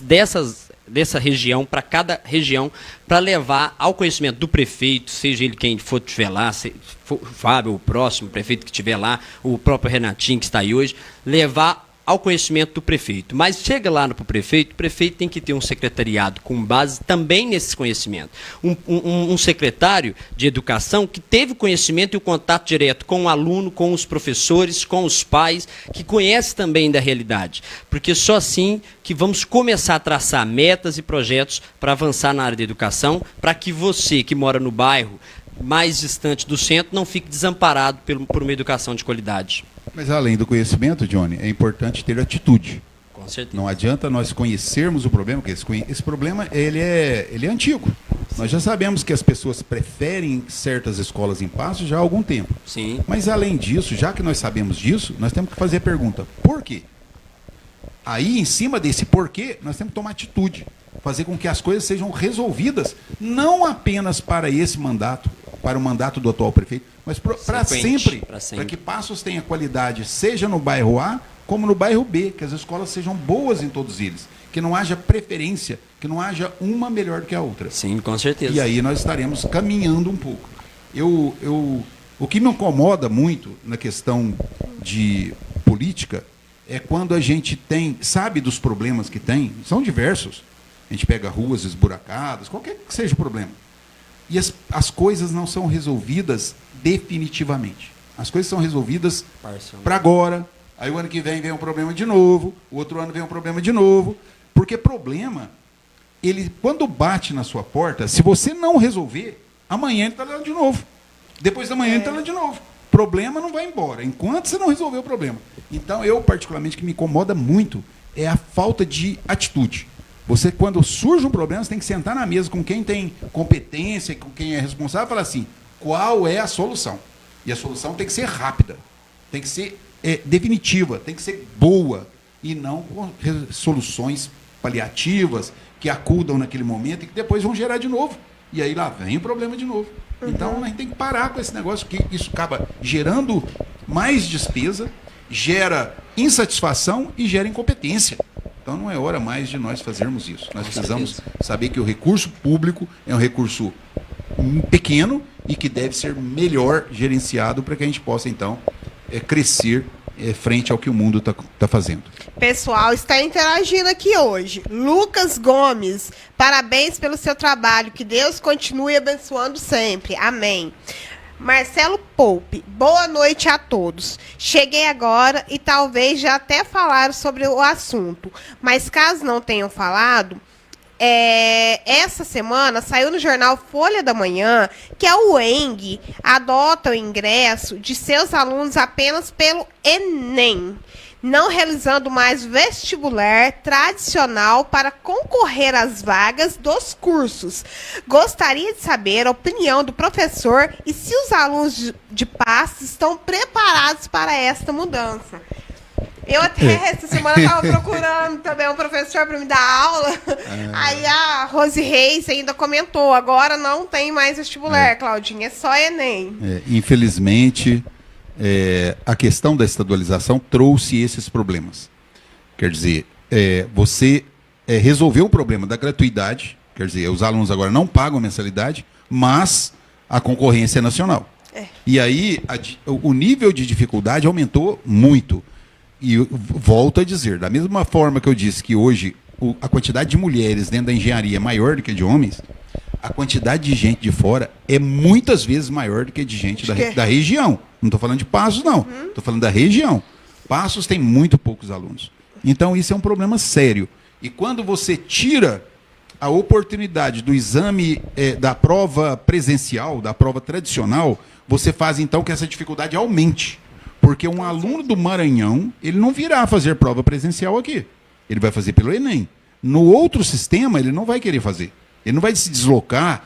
dessa região para cada região, para levar ao conhecimento do prefeito, seja ele quem for estiver lá, se for o Fábio, o próximo prefeito que estiver lá, o próprio Renatinho que está aí hoje, levar ao conhecimento do prefeito. Mas chega lá no prefeito, o prefeito tem que ter um secretariado com base também nesses conhecimentos. Um secretário de educação que teve o conhecimento e o contato direto com o aluno, com os professores, com os pais, que conhece também da realidade. Porque só assim que vamos começar a traçar metas e projetos para avançar na área da educação, para que você que mora no bairro mais distante do centro não fique desamparado por uma educação de qualidade. Mas além do conhecimento, Johnny, é importante ter atitude. Com certeza. Não adianta nós conhecermos o problema, porque esse problema ele é antigo. Sim. Nós já sabemos que as pessoas preferem certas escolas em Passos já há algum tempo. Sim. Mas além disso, já que nós sabemos disso, nós temos que fazer a pergunta, por quê? Aí, em cima desse porquê, nós temos que tomar atitude. Fazer com que as coisas sejam resolvidas, não apenas para esse mandato, para o mandato do atual prefeito, mas para sempre, para que Passos tenha qualidade, seja no bairro A, como no bairro B, que as escolas sejam boas em todos eles, que não haja preferência, que não haja uma melhor do que a outra. Sim, com certeza. E aí nós estaremos caminhando um pouco. O que me incomoda muito na questão de política é quando a gente sabe dos problemas que tem, são diversos. A gente pega ruas esburacadas, qualquer que seja o problema. E as coisas não são resolvidas definitivamente. As coisas são resolvidas para agora. Aí o ano que vem um problema de novo. O outro ano vem um problema de novo. Porque problema, ele quando bate na sua porta, se você não resolver, amanhã ele está lá de novo. Depois da manhã ele está lá de novo. Problema não vai embora, enquanto você não resolver o problema. Então, eu particularmente, que me incomoda muito, é a falta de atitude. Você, quando surge um problema, você tem que sentar na mesa com quem tem competência, com quem é responsável, e falar assim, qual é a solução? E a solução tem que ser rápida, tem que ser definitiva, tem que ser boa, e não com soluções paliativas, que acudam naquele momento e que depois vão gerar de novo. E aí lá vem o problema de novo. Então, a gente tem que parar com esse negócio, que isso acaba gerando mais despesa, gera insatisfação e gera incompetência. Então, não é hora mais de nós fazermos isso. Nós precisamos saber que o recurso público é um recurso pequeno e que deve ser melhor gerenciado para que a gente possa, então, crescer frente ao que o mundo está fazendo. Pessoal, está interagindo aqui hoje. Lucas Gomes, parabéns pelo seu trabalho. Que Deus continue abençoando sempre. Amém. Marcelo Poupe, boa noite a todos. Cheguei agora e talvez já até falaram sobre o assunto, mas caso não tenham falado, essa semana saiu no jornal Folha da Manhã que a UENG adota o ingresso de seus alunos apenas pelo Enem, não realizando mais vestibular tradicional para concorrer às vagas dos cursos. Gostaria de saber a opinião do professor e se os alunos de Passos estão preparados para esta mudança. Eu até essa semana estava procurando também um professor para me dar aula. Aí a Rose Reis ainda comentou, agora não tem mais vestibular, Claudinha, é só Enem. Infelizmente, a questão da estadualização trouxe esses problemas. Quer dizer, você resolveu o problema da gratuidade, quer dizer, os alunos agora não pagam mensalidade, mas a concorrência é nacional. E aí o nível de dificuldade aumentou muito. E volto a dizer, da mesma forma que eu disse que hoje a quantidade de mulheres dentro da engenharia é maior do que de homens, a quantidade de gente de fora é muitas vezes maior do que de gente da região. Não estou falando de Passos, não. Estou falando da região. Passos tem muito poucos alunos. Então, isso é um problema sério. E quando você tira a oportunidade do exame da prova presencial, da prova tradicional, você faz, então, que essa dificuldade aumente. Porque um aluno do Maranhão, ele não virá fazer prova presencial aqui. Ele vai fazer pelo Enem. No outro sistema, ele não vai querer fazer. Ele não vai se deslocar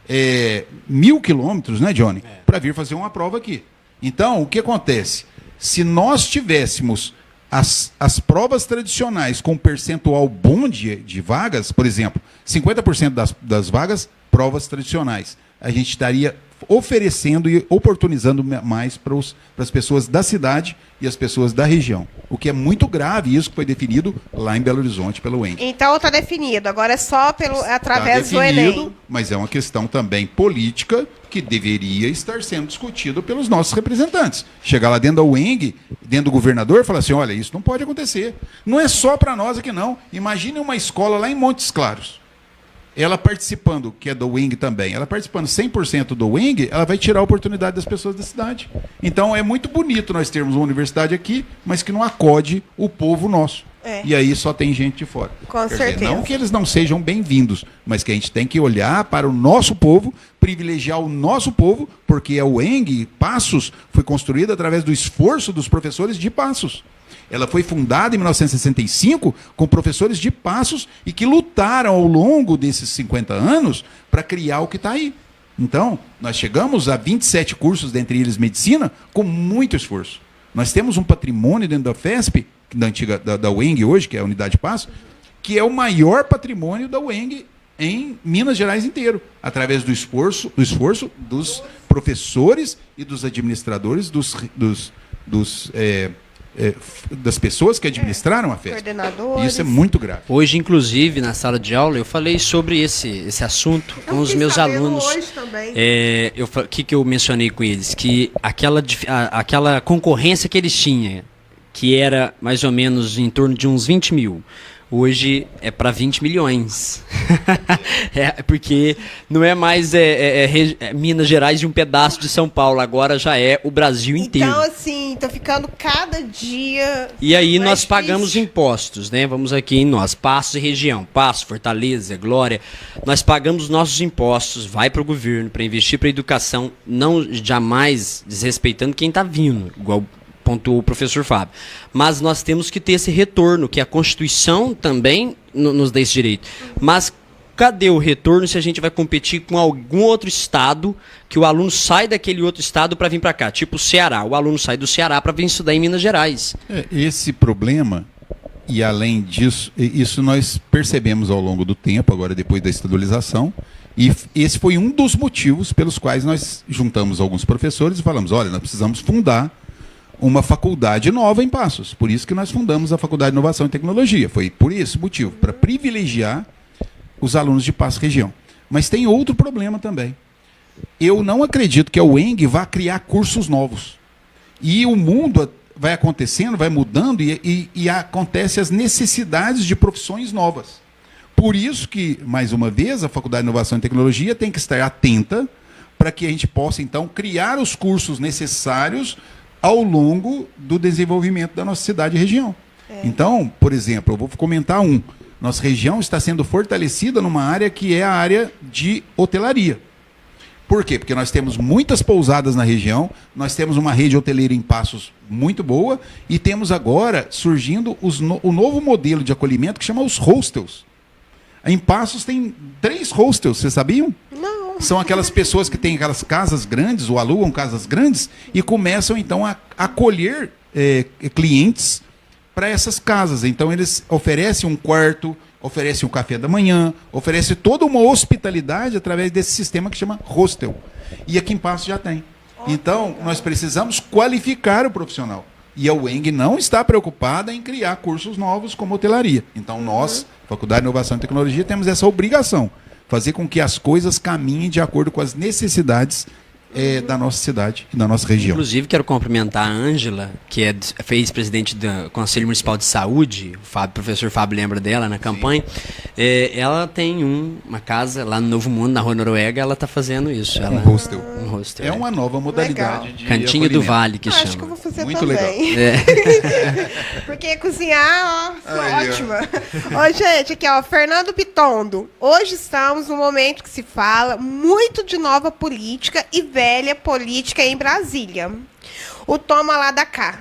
1.000 quilômetros, né, Johnny? Para vir fazer uma prova aqui. Então, o que acontece? Se nós tivéssemos as provas tradicionais com percentual bom de vagas, por exemplo, 50% das vagas, provas tradicionais, a gente estaria oferecendo e oportunizando mais para as pessoas da cidade e as pessoas da região. O que é muito grave, isso que foi definido lá em Belo Horizonte pelo UENG. Então está definido, agora é só através do Enem. Mas é uma questão também política que deveria estar sendo discutida pelos nossos representantes. Chegar lá dentro da UENG, dentro do governador, e falar assim, olha, isso não pode acontecer. Não é só para nós aqui não. Imagine uma escola lá em Montes Claros. Ela participando, que é do UENG também, ela participando 100% do UENG, ela vai tirar a oportunidade das pessoas da cidade. Então é muito bonito nós termos uma universidade aqui, mas que não acode o povo nosso. E aí só tem gente de fora. Com certeza. Não que eles não sejam bem-vindos, mas que a gente tem que olhar para o nosso povo, privilegiar o nosso povo, porque a UENG, Passos, foi construída através do esforço dos professores de Passos. Ela foi fundada em 1965 com professores de Passos e que lutaram ao longo desses 50 anos para criar o que está aí. Então, nós chegamos a 27 cursos, dentre eles medicina, com muito esforço. Nós temos um patrimônio dentro da FESP, da antiga da UENG hoje, que é a Unidade Passos, que é o maior patrimônio da UENG em Minas Gerais inteiro, através do esforço dos professores e dos administradores, das pessoas que administraram a festa. E isso é muito grave. Hoje, inclusive, na sala de aula, eu falei sobre esse assunto com os meus alunos. Hoje também. O que eu mencionei com eles? Que aquela concorrência que eles tinham, que era mais ou menos em torno de uns 20 mil, hoje é para 20 milhões. Porque não é mais Minas Gerais e um pedaço de São Paulo, agora já é o Brasil inteiro. Então, assim, tá ficando cada dia. E aí nós pagamos impostos, né? Vamos aqui em nós, Passos e região, Passos, Fortaleza, Glória. Nós pagamos nossos impostos, vai para o governo, para investir para a educação, não jamais desrespeitando quem está vindo, igual pontuou o professor Fábio. Mas nós temos que ter esse retorno, que a Constituição também nos dá esse direito. Mas cadê o retorno se a gente vai competir com algum outro estado, que o aluno sai daquele outro estado para vir para cá? Tipo o Ceará. O aluno sai do Ceará para vir estudar em Minas Gerais. Esse problema, e além disso, isso nós percebemos ao longo do tempo, agora depois da estadualização, e esse foi um dos motivos pelos quais nós juntamos alguns professores e falamos, olha, nós precisamos fundar uma faculdade nova em Passos. Por isso que nós fundamos a Faculdade de Inovação e Tecnologia. Foi por esse motivo, para privilegiar os alunos de Passos região. Mas tem outro problema também. Eu não acredito que a UENG vá criar cursos novos. E o mundo vai acontecendo, vai mudando e acontecem as necessidades de profissões novas. Por isso que, mais uma vez, a Faculdade de Inovação e Tecnologia tem que estar atenta para que a gente possa, então, criar os cursos necessários ao longo do desenvolvimento da nossa cidade e região. Então, por exemplo, eu vou comentar nossa região está sendo fortalecida numa área que é a área de hotelaria. Por quê? Porque nós temos muitas pousadas na região, nós temos uma rede hoteleira em Passos muito boa e temos agora surgindo o novo modelo de acolhimento que chama os hostels. Em Passos tem 3 hostels, vocês sabiam? Não. São aquelas pessoas que têm aquelas casas grandes, ou alugam casas grandes, e começam, então, a acolher clientes para essas casas. Então, eles oferecem um quarto, oferecem um café da manhã, oferecem toda uma hospitalidade através desse sistema que chama hostel. E aqui em Passos já tem. Então, nós precisamos qualificar o profissional. E a UENG não está preocupada em criar cursos novos como hotelaria. Então, nós, Faculdade de Inovação e Tecnologia, temos essa obrigação. Fazer com que as coisas caminhem de acordo com as necessidades da nossa cidade e da nossa região. Inclusive, quero cumprimentar a Ângela, que é ex-presidente do Conselho Municipal de Saúde, o professor Fábio lembra dela na campanha. Ela tem uma casa lá no Novo Mundo, na Rua Noruega, ela está fazendo isso. Um hostel. Um hostel. É uma nova modalidade de Cantinho do Vale, que chama. Acho que eu vou fazer muito também. Legal. Porque cozinhar, ótima. Ó, gente, aqui, ó, Fernando Pitondo. Hoje estamos num momento que se fala muito de nova política e velha política em Brasília. O toma lá da cá.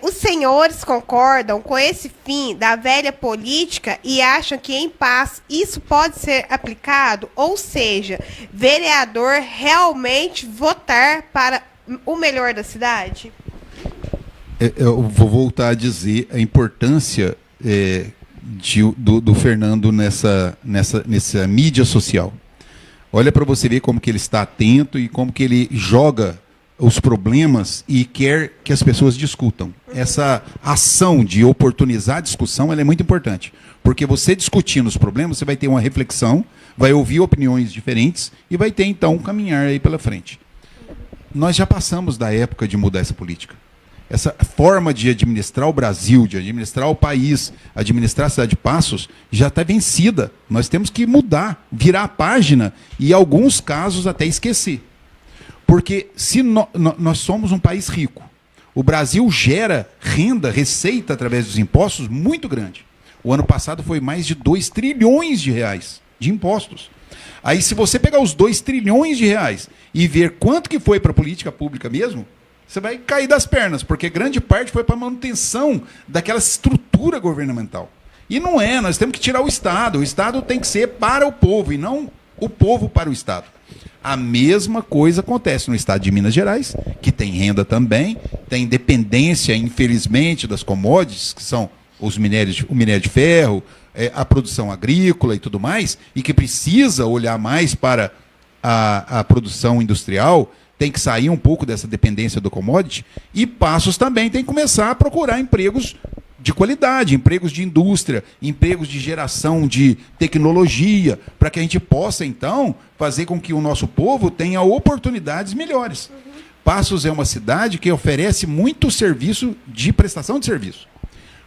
Os senhores concordam com esse fim da velha política e acham que em paz isso pode ser aplicado? Ou seja, vereador realmente votar para o melhor da cidade? Eu vou voltar a dizer a importância do Fernando nessa mídia social. Olha para você ver como que ele está atento e como que ele joga os problemas e quer que as pessoas discutam. Essa ação de oportunizar a discussão, ela é muito importante. Porque você discutindo os problemas, você vai ter uma reflexão, vai ouvir opiniões diferentes e vai ter, então, um caminhar aí pela frente. Nós já passamos da época de mudar essa política. Essa forma de administrar o Brasil, de administrar o país, administrar a cidade de Passos, já está vencida. Nós temos que mudar, virar a página e, em alguns casos, até esquecer. Porque se nós somos um país rico, o Brasil gera renda, receita através dos impostos muito grande. O ano passado foi mais de 2 trilhões de reais de impostos. Aí se você pegar os 2 trilhões de reais e ver quanto que foi para a política pública mesmo, você vai cair das pernas, porque grande parte foi para a manutenção daquela estrutura governamental. E não é, nós temos que tirar o Estado tem que ser para o povo e não o povo para o Estado. A mesma coisa acontece no estado de Minas Gerais, que tem renda também, tem dependência, infelizmente, das commodities, que são o minério de ferro, a produção agrícola e tudo mais, e que precisa olhar mais para a produção industrial, tem que sair um pouco dessa dependência do commodity, e Passos também tem que começar a procurar empregos de qualidade, empregos de indústria, empregos de geração de tecnologia, para que a gente possa, então, fazer com que o nosso povo tenha oportunidades melhores. Passos é uma cidade que oferece muito serviço de prestação de serviço.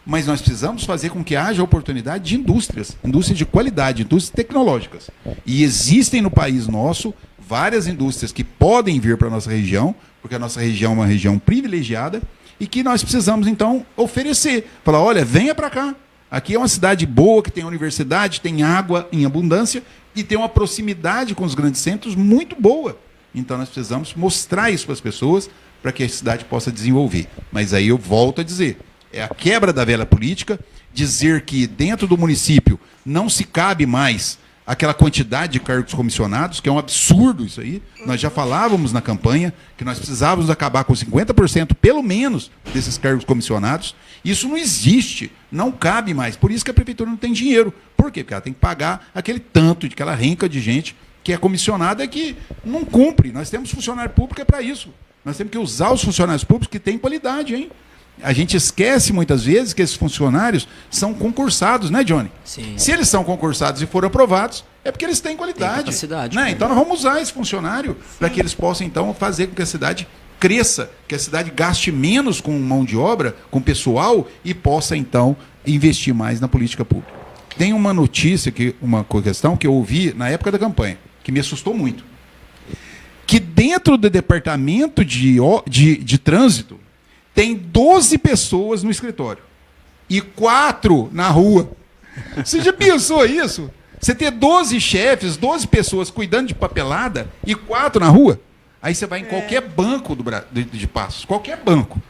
Mas nós precisamos fazer com que haja oportunidade de indústrias de qualidade, indústrias tecnológicas. E existem no país nosso várias indústrias que podem vir para a nossa região, porque a nossa região é uma região privilegiada, e que nós precisamos, então, oferecer. Falar, olha, venha para cá. Aqui é uma cidade boa, que tem universidade, tem água em abundância e tem uma proximidade com os grandes centros muito boa. Então, nós precisamos mostrar isso para as pessoas para que a cidade possa desenvolver. Mas aí eu volto a dizer, é a quebra da velha política, dizer que dentro do município não se cabe mais aquela quantidade de cargos comissionados, que é um absurdo isso aí. Nós já falávamos na campanha que nós precisávamos acabar com 50%, pelo menos, desses cargos comissionados. Isso não existe, não cabe mais. Por isso que a prefeitura não tem dinheiro. Por quê? Porque ela tem que pagar aquele tanto, aquela renca de gente que é comissionada e que não cumpre. Nós temos funcionário público para isso. Nós temos que usar os funcionários públicos que têm qualidade, hein? A gente esquece muitas vezes que esses funcionários são concursados, né, Johnny? Sim. Se eles são concursados e foram aprovados, é porque eles têm qualidade. Tem capacidade, né? Então nós vamos usar esse funcionário para que eles possam, então, fazer com que a cidade cresça, que a cidade gaste menos com mão de obra, com pessoal, e possa, então, investir mais na política pública. Tem uma notícia, uma questão que eu ouvi na época da campanha, que me assustou muito. Que dentro do departamento de trânsito, tem 12 pessoas no escritório e 4 na rua. Você já pensou isso? Você ter 12 chefes, 12 pessoas cuidando de papelada e 4 na rua? Aí você vai em qualquer banco de Passos, qualquer banco.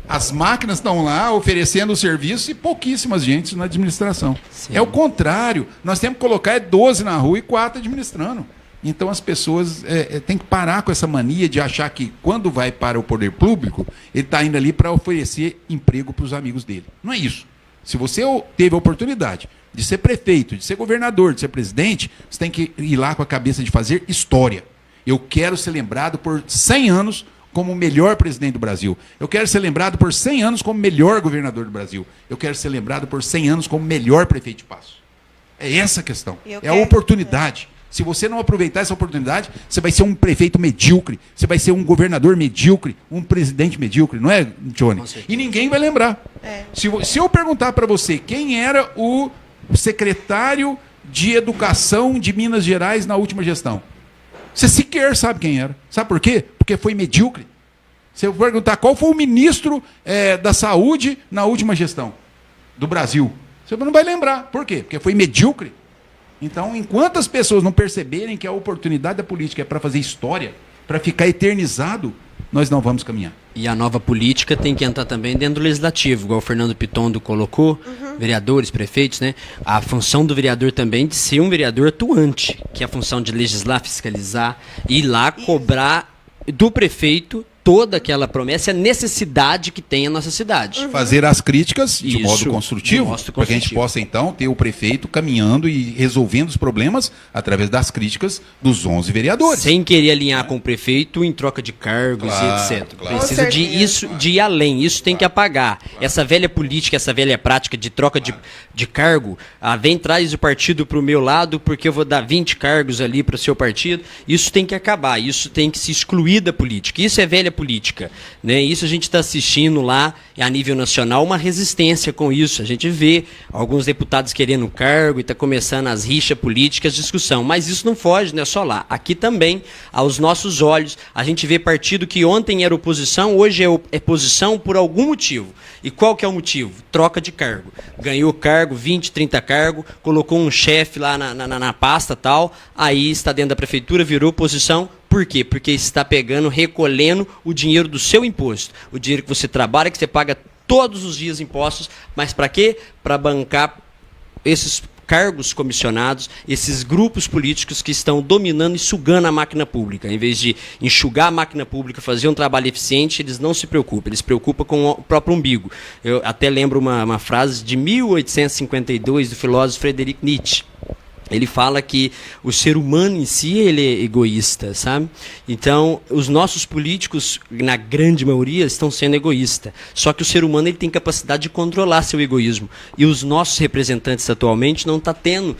As máquinas estão lá oferecendo o serviço e pouquíssimas gente na administração. Sim. É o contrário. Nós temos que colocar 12 na rua e 4 administrando. Então as pessoas têm que parar com essa mania de achar que quando vai para o poder público, ele está indo ali para oferecer emprego para os amigos dele. Não é isso. Se você teve a oportunidade de ser prefeito, de ser governador, de ser presidente, você tem que ir lá com a cabeça de fazer história. Eu quero ser lembrado por 100 anos como o melhor presidente do Brasil. Eu quero ser lembrado por 100 anos como o melhor governador do Brasil. Eu quero ser lembrado por 100 anos como o melhor prefeito de Passos. É essa a questão. É a oportunidade. Se você não aproveitar essa oportunidade, você vai ser um prefeito medíocre, você vai ser um governador medíocre, um presidente medíocre, não é, Johnny? E ninguém vai lembrar. Se eu perguntar para você quem era o secretário de Educação de Minas Gerais na última gestão, você sequer sabe quem era. Sabe por quê? Porque foi medíocre. Se eu perguntar qual foi o ministro da Saúde na última gestão do Brasil, você não vai lembrar. Por quê? Porque foi medíocre. Então, enquanto as pessoas não perceberem que a oportunidade da política é para fazer história, para ficar eternizado, nós não vamos caminhar. E a nova política tem que entrar também dentro do legislativo, igual o Fernando Pitondo colocou, vereadores, prefeitos, né? A função do vereador também de ser um vereador atuante, que é a função de legislar, fiscalizar, ir lá cobrar do prefeito toda aquela promessa e a necessidade que tem a nossa cidade. Fazer as críticas de modo Isso, construtivo, para que a gente possa, então, ter o prefeito caminhando e resolvendo os problemas através das críticas dos 11 vereadores. Sem querer alinhar com o prefeito em troca de cargos e etc. Claro. Precisa de ir além, isso tem que apagar. Essa velha política, essa velha prática de troca de cargo, vem traz o partido para o meu lado porque eu vou dar 20 cargos ali para o seu partido, isso tem que acabar, isso tem que se excluir da política. Isso é velha política, né? Isso a gente está assistindo lá a nível nacional uma resistência com isso. A gente vê alguns deputados querendo cargo e está começando as rixas políticas, discussão. Mas isso não foge, não é só lá. Aqui também, aos nossos olhos, a gente vê partido que ontem era oposição, hoje é posição por algum motivo. E qual que é o motivo? Troca de cargo. Ganhou cargo, 20, 30 cargos, colocou um chefe lá na pasta tal, aí está dentro da prefeitura, virou oposição. Por quê? Porque está pegando, recolhendo o dinheiro do seu imposto. O dinheiro que você trabalha, que você paga todos os dias impostos. Mas para quê? Para bancar esses cargos comissionados, esses grupos políticos que estão dominando e sugando a máquina pública. Em vez de enxugar a máquina pública, fazer um trabalho eficiente, eles não se preocupam. Eles se preocupam com o próprio umbigo. Eu até lembro uma frase de 1852 do filósofo Friedrich Nietzsche. Ele fala que o ser humano em si ele é egoísta, sabe? Então, os nossos políticos, na grande maioria, estão sendo egoístas. Só que o ser humano ele tem capacidade de controlar seu egoísmo. E os nossos representantes atualmente não estão tendo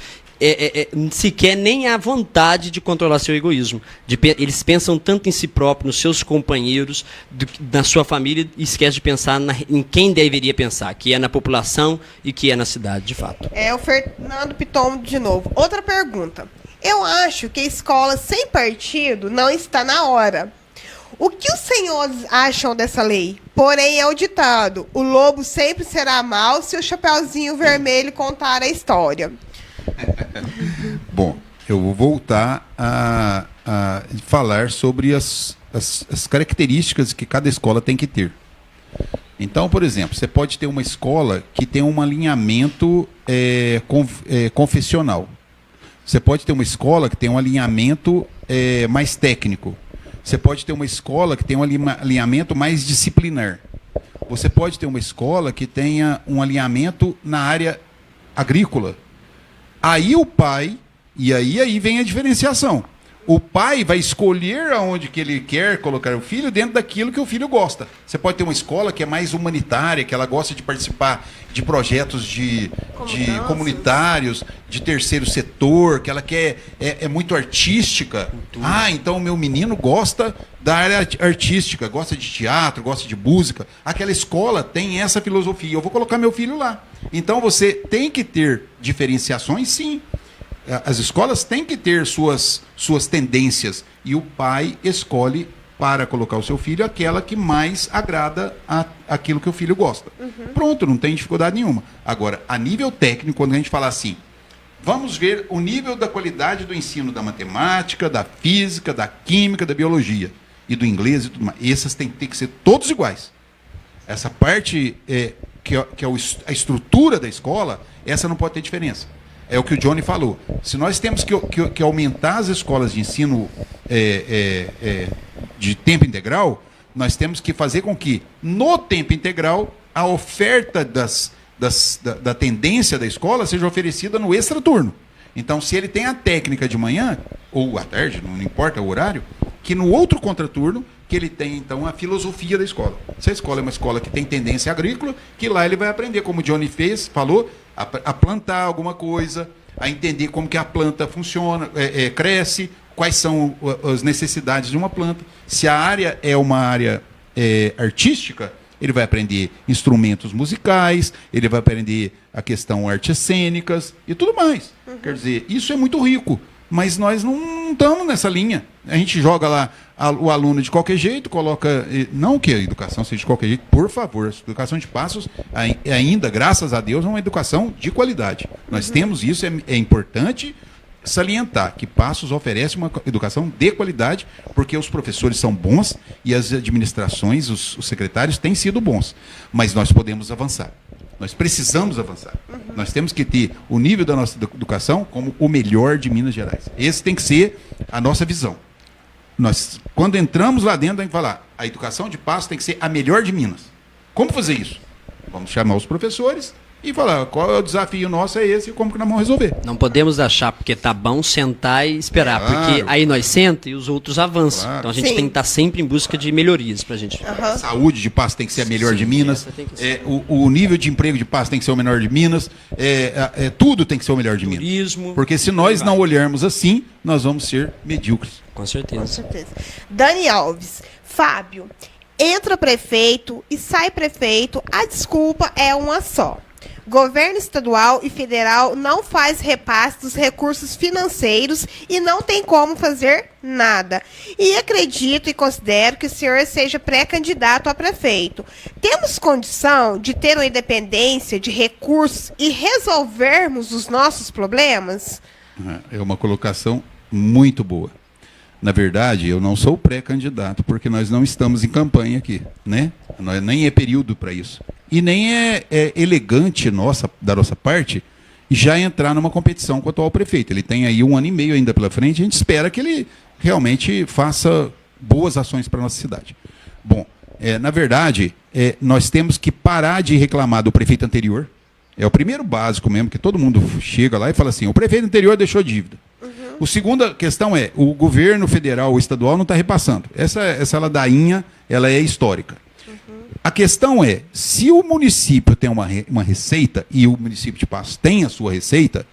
sequer nem a vontade de controlar seu egoísmo. Eles pensam tanto em si próprio, nos seus companheiros, na sua família, e esquecem de pensar em quem deveria pensar, que é na população e que é na cidade, de fato. O Fernando Piton de novo. Outra pergunta. Eu acho que a escola sem partido não está na hora. O que os senhores acham dessa lei? Porém, é o ditado: o lobo sempre será mau se o Chapeuzinho Vermelho contar a história. Bom, eu vou voltar a falar sobre as características que cada escola tem que ter. Então, por exemplo, você pode ter uma escola que tem um alinhamento confessional. Você pode ter uma escola que tem um alinhamento mais técnico. Você pode ter uma escola que tem um alinhamento mais disciplinar. Você pode ter uma escola que tenha um alinhamento na área agrícola. Aí o pai, e aí vem a diferenciação. O pai vai escolher aonde que ele quer colocar o filho dentro daquilo que o filho gosta. Você pode ter uma escola que é mais humanitária, que ela gosta de participar de projetos de comunitários, de terceiro setor, que ela quer é muito artística. Então o meu menino gosta da área artística, gosta de teatro, gosta de música. Aquela escola tem essa filosofia. Eu vou colocar meu filho lá. Então você tem que ter diferenciações, sim. As escolas têm que ter suas tendências e o pai escolhe para colocar o seu filho aquela que mais agrada aquilo que o filho gosta. Pronto, não tem dificuldade nenhuma. Agora, a nível técnico, quando a gente fala assim, vamos ver o nível da qualidade do ensino da matemática, da física, da química, da biologia e do inglês e tudo mais. Essas têm que ser todos iguais. Essa parte que é a estrutura da escola, essa não pode ter diferença. É o que o Johnny falou. Se nós temos que aumentar as escolas de ensino de tempo integral, nós temos que fazer com que, no tempo integral, a oferta da tendência da escola seja oferecida no extraturno. Então, se ele tem a técnica de manhã, ou à tarde, não importa o horário, que no outro contraturno, que ele tem, então, a filosofia da escola. Se a escola é uma escola que tem tendência agrícola, que lá ele vai aprender, como o Johnny falou, a plantar alguma coisa, a entender como que a planta funciona, cresce, quais são as necessidades de uma planta. Se a área é uma área artística, ele vai aprender instrumentos musicais, ele vai aprender a questão artes cênicas e tudo mais. Quer dizer, isso é muito rico, mas nós não estamos nessa linha. A gente joga lá o aluno de qualquer jeito, coloca... Não que a educação seja de qualquer jeito, por favor. A educação de Passos, ainda, graças a Deus, é uma educação de qualidade. Nós temos isso, é importante salientar que Passos oferece uma educação de qualidade, porque os professores são bons e as administrações, os secretários, têm sido bons. Mas nós podemos avançar. Nós precisamos avançar. Nós temos que ter o nível da nossa educação como o melhor de Minas Gerais. Esse tem que ser a nossa visão. Nós, quando entramos lá dentro, a gente fala, a educação de Passos tem que ser a melhor de Minas. Como fazer isso? Vamos chamar os professores e falar qual é o desafio nosso, é esse, e como que nós vamos resolver. Não podemos achar porque tá bom sentar e esperar, porque aí nós senta e os outros avançam. Então a gente tem que estar sempre em busca de melhorias pra gente. A saúde de Passos tem que ser a melhor de Minas, o nível de emprego de Passos tem que ser o menor de Minas, tudo tem que ser o melhor de Turismo, Minas. Porque se nós não olharmos assim, nós vamos ser medíocres. Com certeza. Com certeza. Dani Alves, Fábio, entra prefeito e sai prefeito, a desculpa é uma só. Governo estadual e federal não faz repasse dos recursos financeiros e não tem como fazer nada. E acredito e considero que o senhor seja pré-candidato a prefeito. Temos condição de ter uma independência de recursos e resolvermos os nossos problemas? É uma colocação muito boa. Na verdade, eu não sou pré-candidato, porque nós não estamos em campanha aqui, né? Nem é período para isso. E nem é elegante da nossa parte já entrar numa competição com o atual prefeito. Ele tem aí 1 ano e meio ainda pela frente, a gente espera que ele realmente faça boas ações para a nossa cidade. Bom, na verdade, nós temos que parar de reclamar do prefeito anterior. É o primeiro básico mesmo, que todo mundo chega lá e fala assim, o prefeito anterior deixou dívida. A segunda questão é, o governo federal ou estadual não está repassando. Essa ladainha, ela é histórica. A questão é, se o município tem uma receita, e o município de Passos tem a sua receita,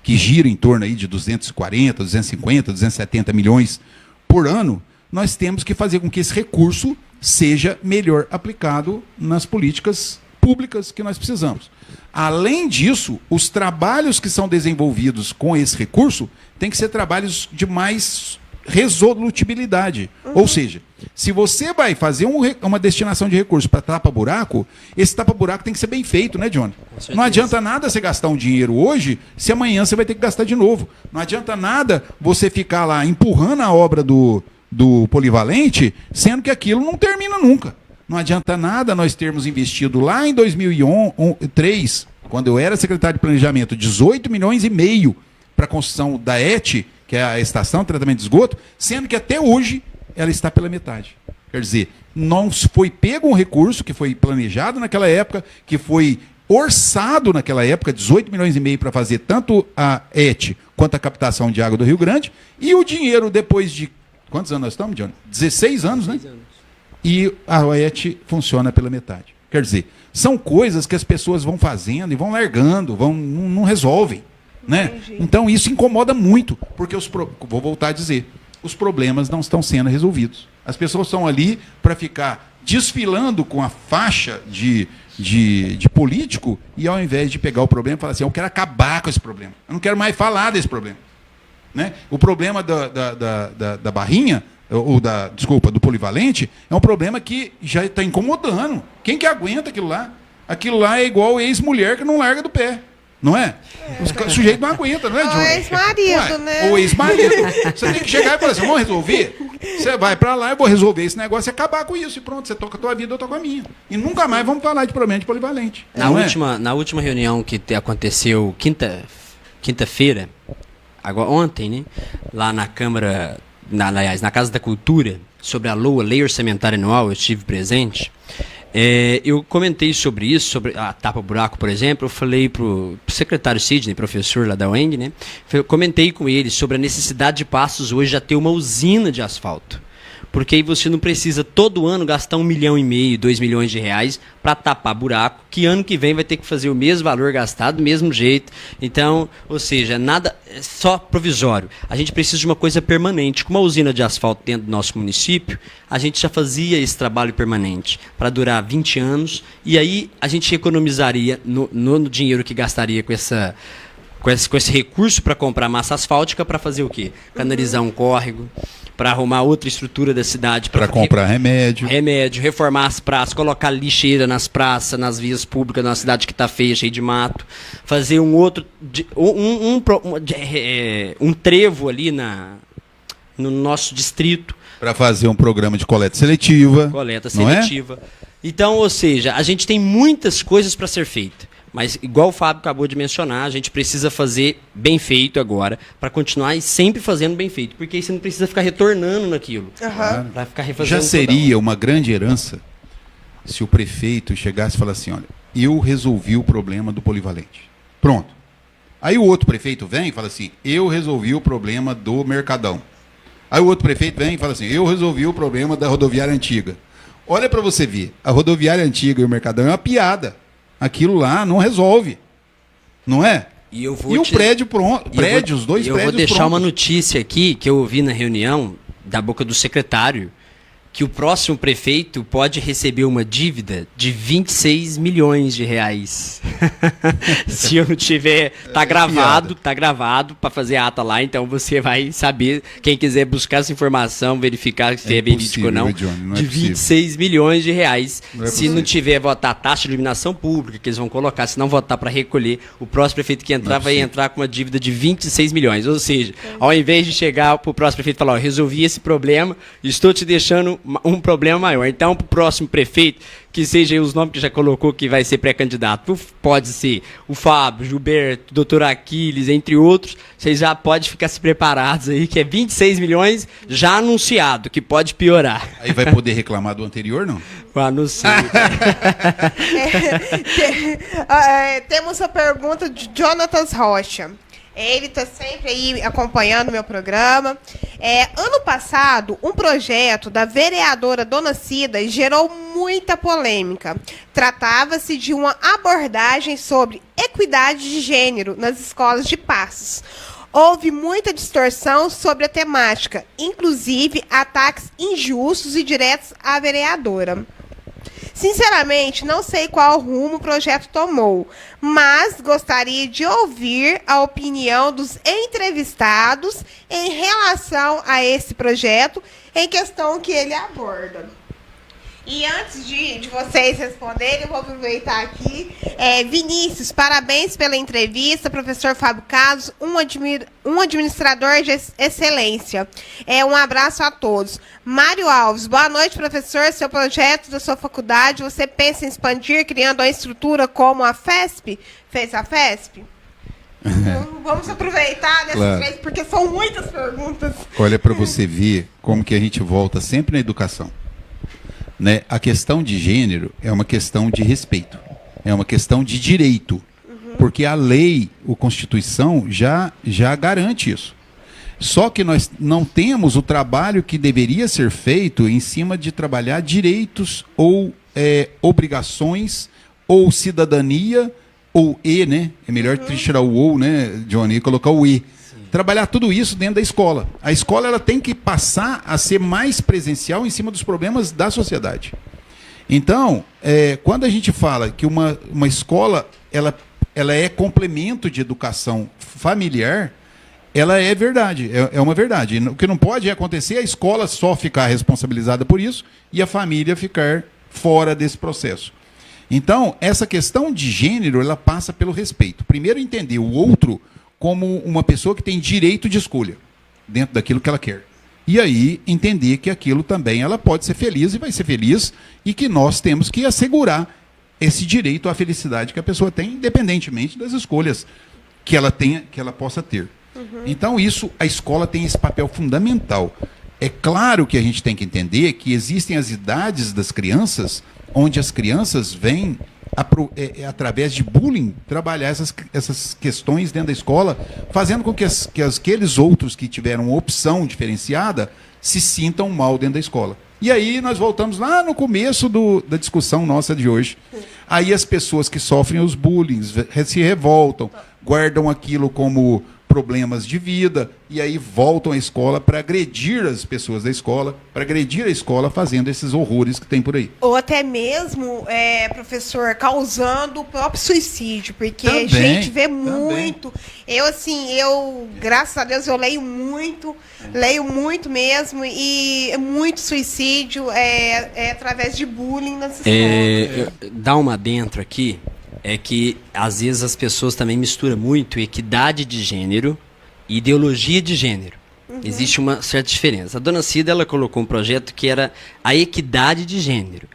que gira em torno aí de 240, 250, 270 milhões por ano, nós temos que fazer com que esse recurso seja melhor aplicado nas políticas públicas que nós precisamos. Além disso, os trabalhos que são desenvolvidos com esse recurso têm que ser trabalhos de mais resolutibilidade. Ou seja, se você vai fazer uma destinação de recursos para tapa-buraco, esse tapa-buraco tem que ser bem feito, né, Johnny? Não adianta nada você gastar um dinheiro hoje, se amanhã você vai ter que gastar de novo. Não adianta nada você ficar lá empurrando a obra do polivalente, sendo que aquilo não termina nunca. Não adianta nada nós termos investido lá em 2003, quando eu era secretário de Planejamento, 18 milhões e meio para a construção da ET, que é a Estação de Tratamento de Esgoto, sendo que até hoje ela está pela metade. Quer dizer, não foi pego um recurso que foi planejado naquela época, que foi orçado naquela época, 18 milhões e meio para fazer tanto a ET quanto a captação de água do Rio Grande, e o dinheiro depois de... Quantos anos nós estamos, Johnny? 16 anos, né? 16 anos. E a ET funciona pela metade. Quer dizer, são coisas que as pessoas vão fazendo e vão largando, não resolvem. Né? Então isso incomoda muito, porque vou voltar a dizer, os problemas não estão sendo resolvidos. As pessoas estão ali para ficar desfilando com a faixa de político e ao invés de pegar o problema e falar assim, eu quero acabar com esse problema. Eu não quero mais falar desse problema. Né? O problema da barrinha, do polivalente, é um problema que já está incomodando. Quem que aguenta aquilo lá? Aquilo lá é igual ex-mulher que não larga do pé. Não é? O sujeito não aguenta, não é, Johnny? Ou ex-marido, né? Ou ex-marido. Você tem que chegar e falar assim, vamos resolver? Você vai para lá, eu vou resolver esse negócio e acabar com isso. E pronto, você toca a tua vida, eu toco a minha. E nunca mais vamos falar de problema de polivalente. Na última reunião que aconteceu quinta-feira, ontem, né? Lá na Câmara, na Casa da Cultura, sobre a LOA, Lei Orçamentária Anual, eu estive presente. Eu comentei sobre isso, sobre a tapa-buraco, por exemplo. Eu falei pro secretário Sidney, professor lá da UENG, né? Comentei com ele sobre a necessidade de Passos hoje já ter uma usina de asfalto. Porque aí você não precisa todo ano gastar 1,5 milhão, 2 milhões de reais para tapar buraco, que ano que vem vai ter que fazer o mesmo valor gastado, do mesmo jeito. Então, ou seja, nada só provisório. A gente precisa de uma coisa permanente. Com uma usina de asfalto dentro do nosso município, a gente já fazia esse trabalho permanente para durar 20 anos, e aí a gente economizaria no dinheiro que gastaria com esse recurso para comprar massa asfáltica, para fazer o quê? Canalizar um córrego, para arrumar outra estrutura da cidade. Para comprar remédio, reformar as praças, colocar lixeira nas praças, nas vias públicas, na cidade que está feia, cheia de mato. Fazer um outro... um trevo ali no nosso distrito. Para fazer um programa de coleta seletiva. Coleta seletiva. Então, ou seja, a gente tem muitas coisas para ser feita. Mas, igual o Fábio acabou de mencionar, a gente precisa fazer bem feito agora, para continuar e sempre fazendo bem feito, porque aí você não precisa ficar retornando naquilo. Vai ficar refazendo. Já seria uma grande herança se o prefeito chegasse e falasse assim, olha, eu resolvi o problema do polivalente. Pronto. Aí o outro prefeito vem e fala assim, eu resolvi o problema do Mercadão. Aí o outro prefeito vem e fala assim, eu resolvi o problema da rodoviária antiga. Olha para você ver, a rodoviária antiga e o Mercadão é uma piada. Aquilo lá não resolve. Não é? E o prédio pronto, os dois prédios eu vou deixar prontos. uma notícia aqui que eu ouvi na reunião da boca do secretário, que o próximo prefeito pode receber uma dívida de 26 milhões de reais. Se eu não tiver... Tá gravado para fazer a ata lá, então você vai saber, quem quiser buscar essa informação, verificar se é verídico ou não, de 26 milhões de reais. Se não tiver votar taxa de iluminação pública, que eles vão colocar, se não votar para recolher, o próximo prefeito que entrar vai entrar com uma dívida de 26 milhões. Ou seja, ao invés de chegar para o próximo prefeito e falar, ó, resolvi esse problema, estou te deixando um problema maior. Então, para o próximo prefeito, que seja os nomes que já colocou que vai ser pré-candidato, pode ser o Fábio, Gilberto, doutor Aquiles, entre outros, vocês já podem ficar se preparados aí, que é 26 milhões já anunciado, que pode piorar. Aí vai poder reclamar do anterior, não? Não sei. Temos a pergunta de Jonatas Rocha. Ele está sempre aí acompanhando o meu programa. Ano passado, um projeto da vereadora Dona Cida gerou muita polêmica. Tratava-se de uma abordagem sobre equidade de gênero nas escolas de Passos. Houve muita distorção sobre a temática, inclusive ataques injustos e diretos à vereadora. Sinceramente, não sei qual rumo o projeto tomou, mas gostaria de ouvir a opinião dos entrevistados em relação a esse projeto em questão que ele aborda. E antes de vocês responderem, eu vou aproveitar aqui. Vinícius, parabéns pela entrevista, professor Fábio Carlos, um administrador de excelência. Um abraço a todos. Mário Alves, boa noite, professor. Seu projeto da sua faculdade, você pensa em expandir, criando uma estrutura como a FESP? Fez a FESP? Então, vamos aproveitar dessas três, porque são muitas perguntas. Olha, para você ver como que a gente volta sempre na educação. Né? A questão de gênero é uma questão de respeito, é uma questão de direito, porque a lei, a Constituição, já garante isso. Só que nós não temos o trabalho que deveria ser feito em cima de trabalhar direitos ou obrigações ou cidadania ou né? É melhor tirar o ou, né, Johnny, e colocar o e. Trabalhar tudo isso dentro da escola. A escola ela tem que passar a ser mais presencial em cima dos problemas da sociedade. Então, quando a gente fala que uma escola ela é complemento de educação familiar, ela é verdade, é uma verdade. O que não pode acontecer é a escola só ficar responsabilizada por isso e a família ficar fora desse processo. Então, essa questão de gênero, ela passa pelo respeito. Primeiro, entender o outro como uma pessoa que tem direito de escolha dentro daquilo que ela quer. E aí entender que aquilo também ela pode ser feliz e vai ser feliz e que nós temos que assegurar esse direito à felicidade que a pessoa tem, independentemente das escolhas que ela tenha, que ela possa ter. Então a escola tem esse papel fundamental. É claro que a gente tem que entender que existem as idades das crianças, onde as crianças vêm através de bullying, trabalhar essas questões dentro da escola, fazendo com que aqueles outros que tiveram opção diferenciada se sintam mal dentro da escola. E aí nós voltamos lá no começo da discussão nossa de hoje. Aí as pessoas que sofrem os bullying se revoltam, guardam aquilo como problemas de vida, e aí voltam à escola para agredir as pessoas da escola, para agredir a escola fazendo esses horrores que tem por aí. Ou até mesmo, professor, causando o próprio suicídio, porque também, a gente vê muito. Eu, graças a Deus, eu leio muito mesmo, e muito suicídio através de bullying nas escolas. Dá uma adentro aqui. É que, às vezes, as pessoas também misturam muito equidade de gênero e ideologia de gênero. Existe uma certa diferença. A Dona Cida, ela colocou um projeto que era a equidade de gênero,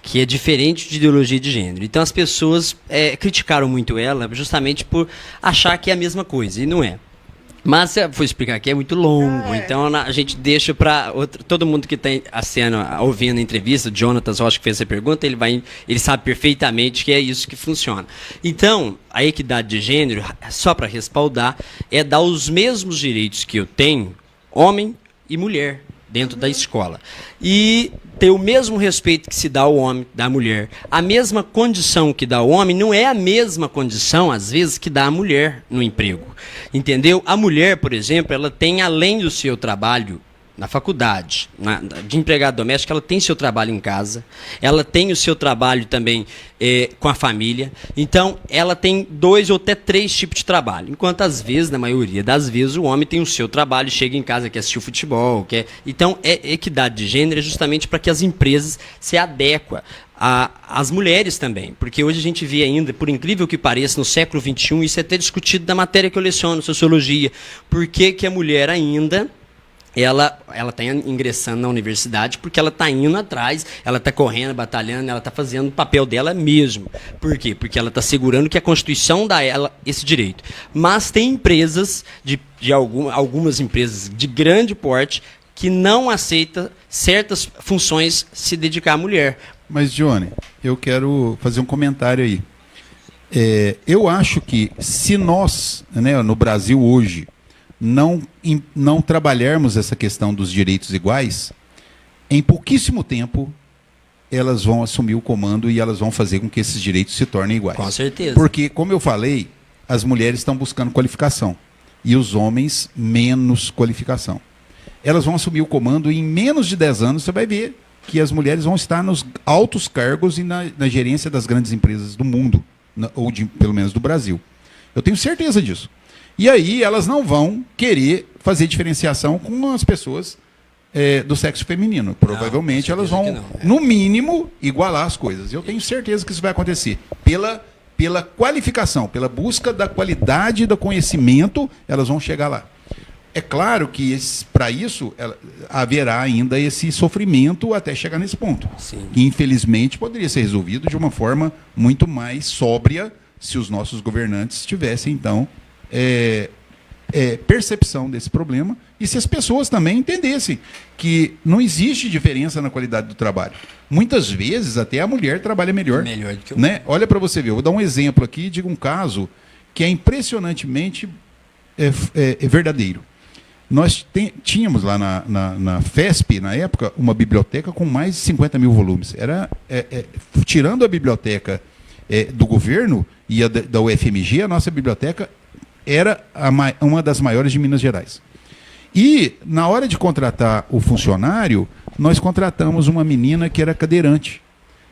que é diferente de ideologia de gênero. Então as pessoas criticaram muito ela justamente por achar que é a mesma coisa, e não é. Mas eu vou explicar aqui, é muito longo, então a gente deixa para todo mundo que está ouvindo a entrevista. O Jonatas Rocha que fez essa pergunta, ele sabe perfeitamente que é isso que funciona. Então, a equidade de gênero, só para respaldar, é dar os mesmos direitos que eu tenho, homem e mulher, dentro da escola. E ter o mesmo respeito que se dá ao homem, da mulher. A mesma condição que dá ao homem não é a mesma condição, às vezes, que dá à mulher no emprego. Entendeu? A mulher, por exemplo, ela tem, além do seu trabalho na faculdade, de empregada doméstica, ela tem seu trabalho em casa, ela tem o seu trabalho também com a família, então ela tem 2 ou até 3 tipos de trabalho, enquanto às vezes, na maioria das vezes, o homem tem o seu trabalho, chega em casa, quer assistir o futebol, então equidade de gênero é justamente para que as empresas se adequem às mulheres também, porque hoje a gente vê ainda, por incrível que pareça, no século XXI, isso é até discutido da matéria que eu leciono, sociologia, por que a mulher ainda ela está ingressando na universidade porque ela está indo atrás, ela está correndo, batalhando, ela está fazendo o papel dela mesmo. Por quê? Porque ela está segurando que a Constituição dá a ela esse direito. Mas tem empresas, algumas empresas de grande porte, que não aceitam certas funções se dedicar à mulher. Mas, Johnny, eu quero fazer um comentário aí. Eu acho que se nós, no Brasil hoje, não trabalharmos essa questão dos direitos iguais, em pouquíssimo tempo elas vão assumir o comando e elas vão fazer com que esses direitos se tornem iguais. Com certeza. Porque, como eu falei, as mulheres estão buscando qualificação e os homens menos qualificação. Elas vão assumir o comando e em menos de 10 anos você vai ver que as mulheres vão estar nos altos cargos e na gerência das grandes empresas do mundo, ou pelo menos do Brasil. Eu tenho certeza disso. E aí elas não vão querer fazer diferenciação com as pessoas do sexo feminino. Provavelmente elas vão, no mínimo, igualar as coisas. Eu tenho certeza que isso vai acontecer. Pela qualificação, pela busca da qualidade do conhecimento, elas vão chegar lá. É claro que para isso haverá ainda esse sofrimento até chegar nesse ponto. Sim. Que infelizmente poderia ser resolvido de uma forma muito mais sóbria se os nossos governantes tivessem, então, percepção desse problema e se as pessoas também entendessem que não existe diferença na qualidade do trabalho. Muitas vezes até a mulher trabalha melhor. Melhor do que o né? Olha para você ver, eu vou dar um exemplo aqui de um caso que é impressionantemente verdadeiro. Nós tínhamos lá na FESP, na época, uma biblioteca com mais de 50 mil volumes. Tirando a biblioteca do governo e a da UFMG, a nossa biblioteca era uma das maiores de Minas Gerais. E, na hora de contratar o funcionário, nós contratamos uma menina que era cadeirante.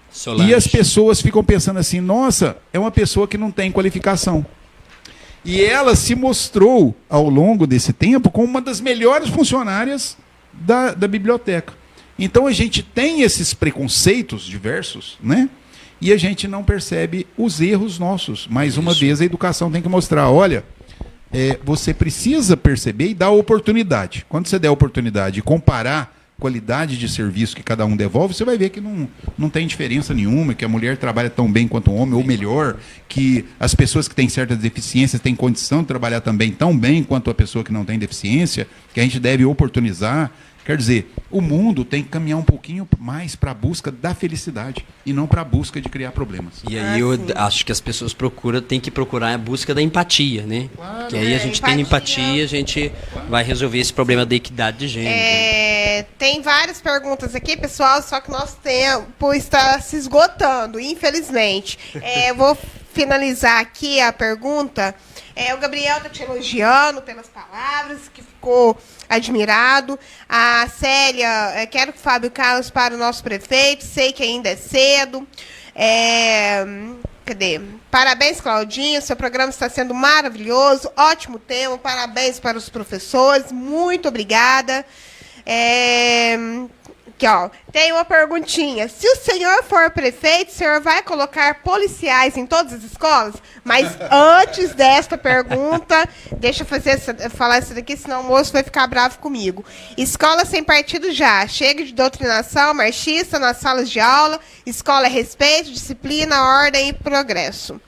Solange. E as pessoas ficam pensando assim, nossa, é uma pessoa que não tem qualificação. E ela se mostrou, ao longo desse tempo, como uma das melhores funcionárias da biblioteca. Então, a gente tem esses preconceitos diversos, né? E a gente não percebe os erros nossos. Mais uma vez, a educação tem que mostrar, olha, você precisa perceber e dar oportunidade. Quando você der a oportunidade de comparar qualidade de serviço que cada um devolve, você vai ver que não tem diferença nenhuma, que a mulher trabalha tão bem quanto o homem, ou melhor, que as pessoas que têm certas deficiências têm condição de trabalhar também tão bem quanto a pessoa que não tem deficiência, que a gente deve oportunizar. Quer dizer, o mundo tem que caminhar um pouquinho mais para a busca da felicidade e não para a busca de criar problemas. E aí eu acho que as pessoas têm que procurar a busca da empatia, né? Claro. Que aí a gente tem empatia, a gente vai resolver esse problema da equidade de gênero. Tem várias perguntas aqui, pessoal, só que nosso tempo está se esgotando, infelizmente. Vou finalizar aqui a pergunta. O Gabriel está te elogiando pelas palavras, que ficou admirado. A Célia, quero que o Fábio Carlos para o nosso prefeito, sei que ainda é cedo. Cadê? Parabéns, Claudinha, seu programa está sendo maravilhoso, ótimo tema, parabéns para os professores, muito obrigada. Aqui, ó, tem uma perguntinha. Se o senhor for prefeito, o senhor vai colocar policiais em todas as escolas? Mas antes desta pergunta, deixa eu falar isso daqui, senão o moço vai ficar bravo comigo. Escola sem partido já. Chega de doutrinação marxista nas salas de aula. Escola é respeito, disciplina, ordem e progresso.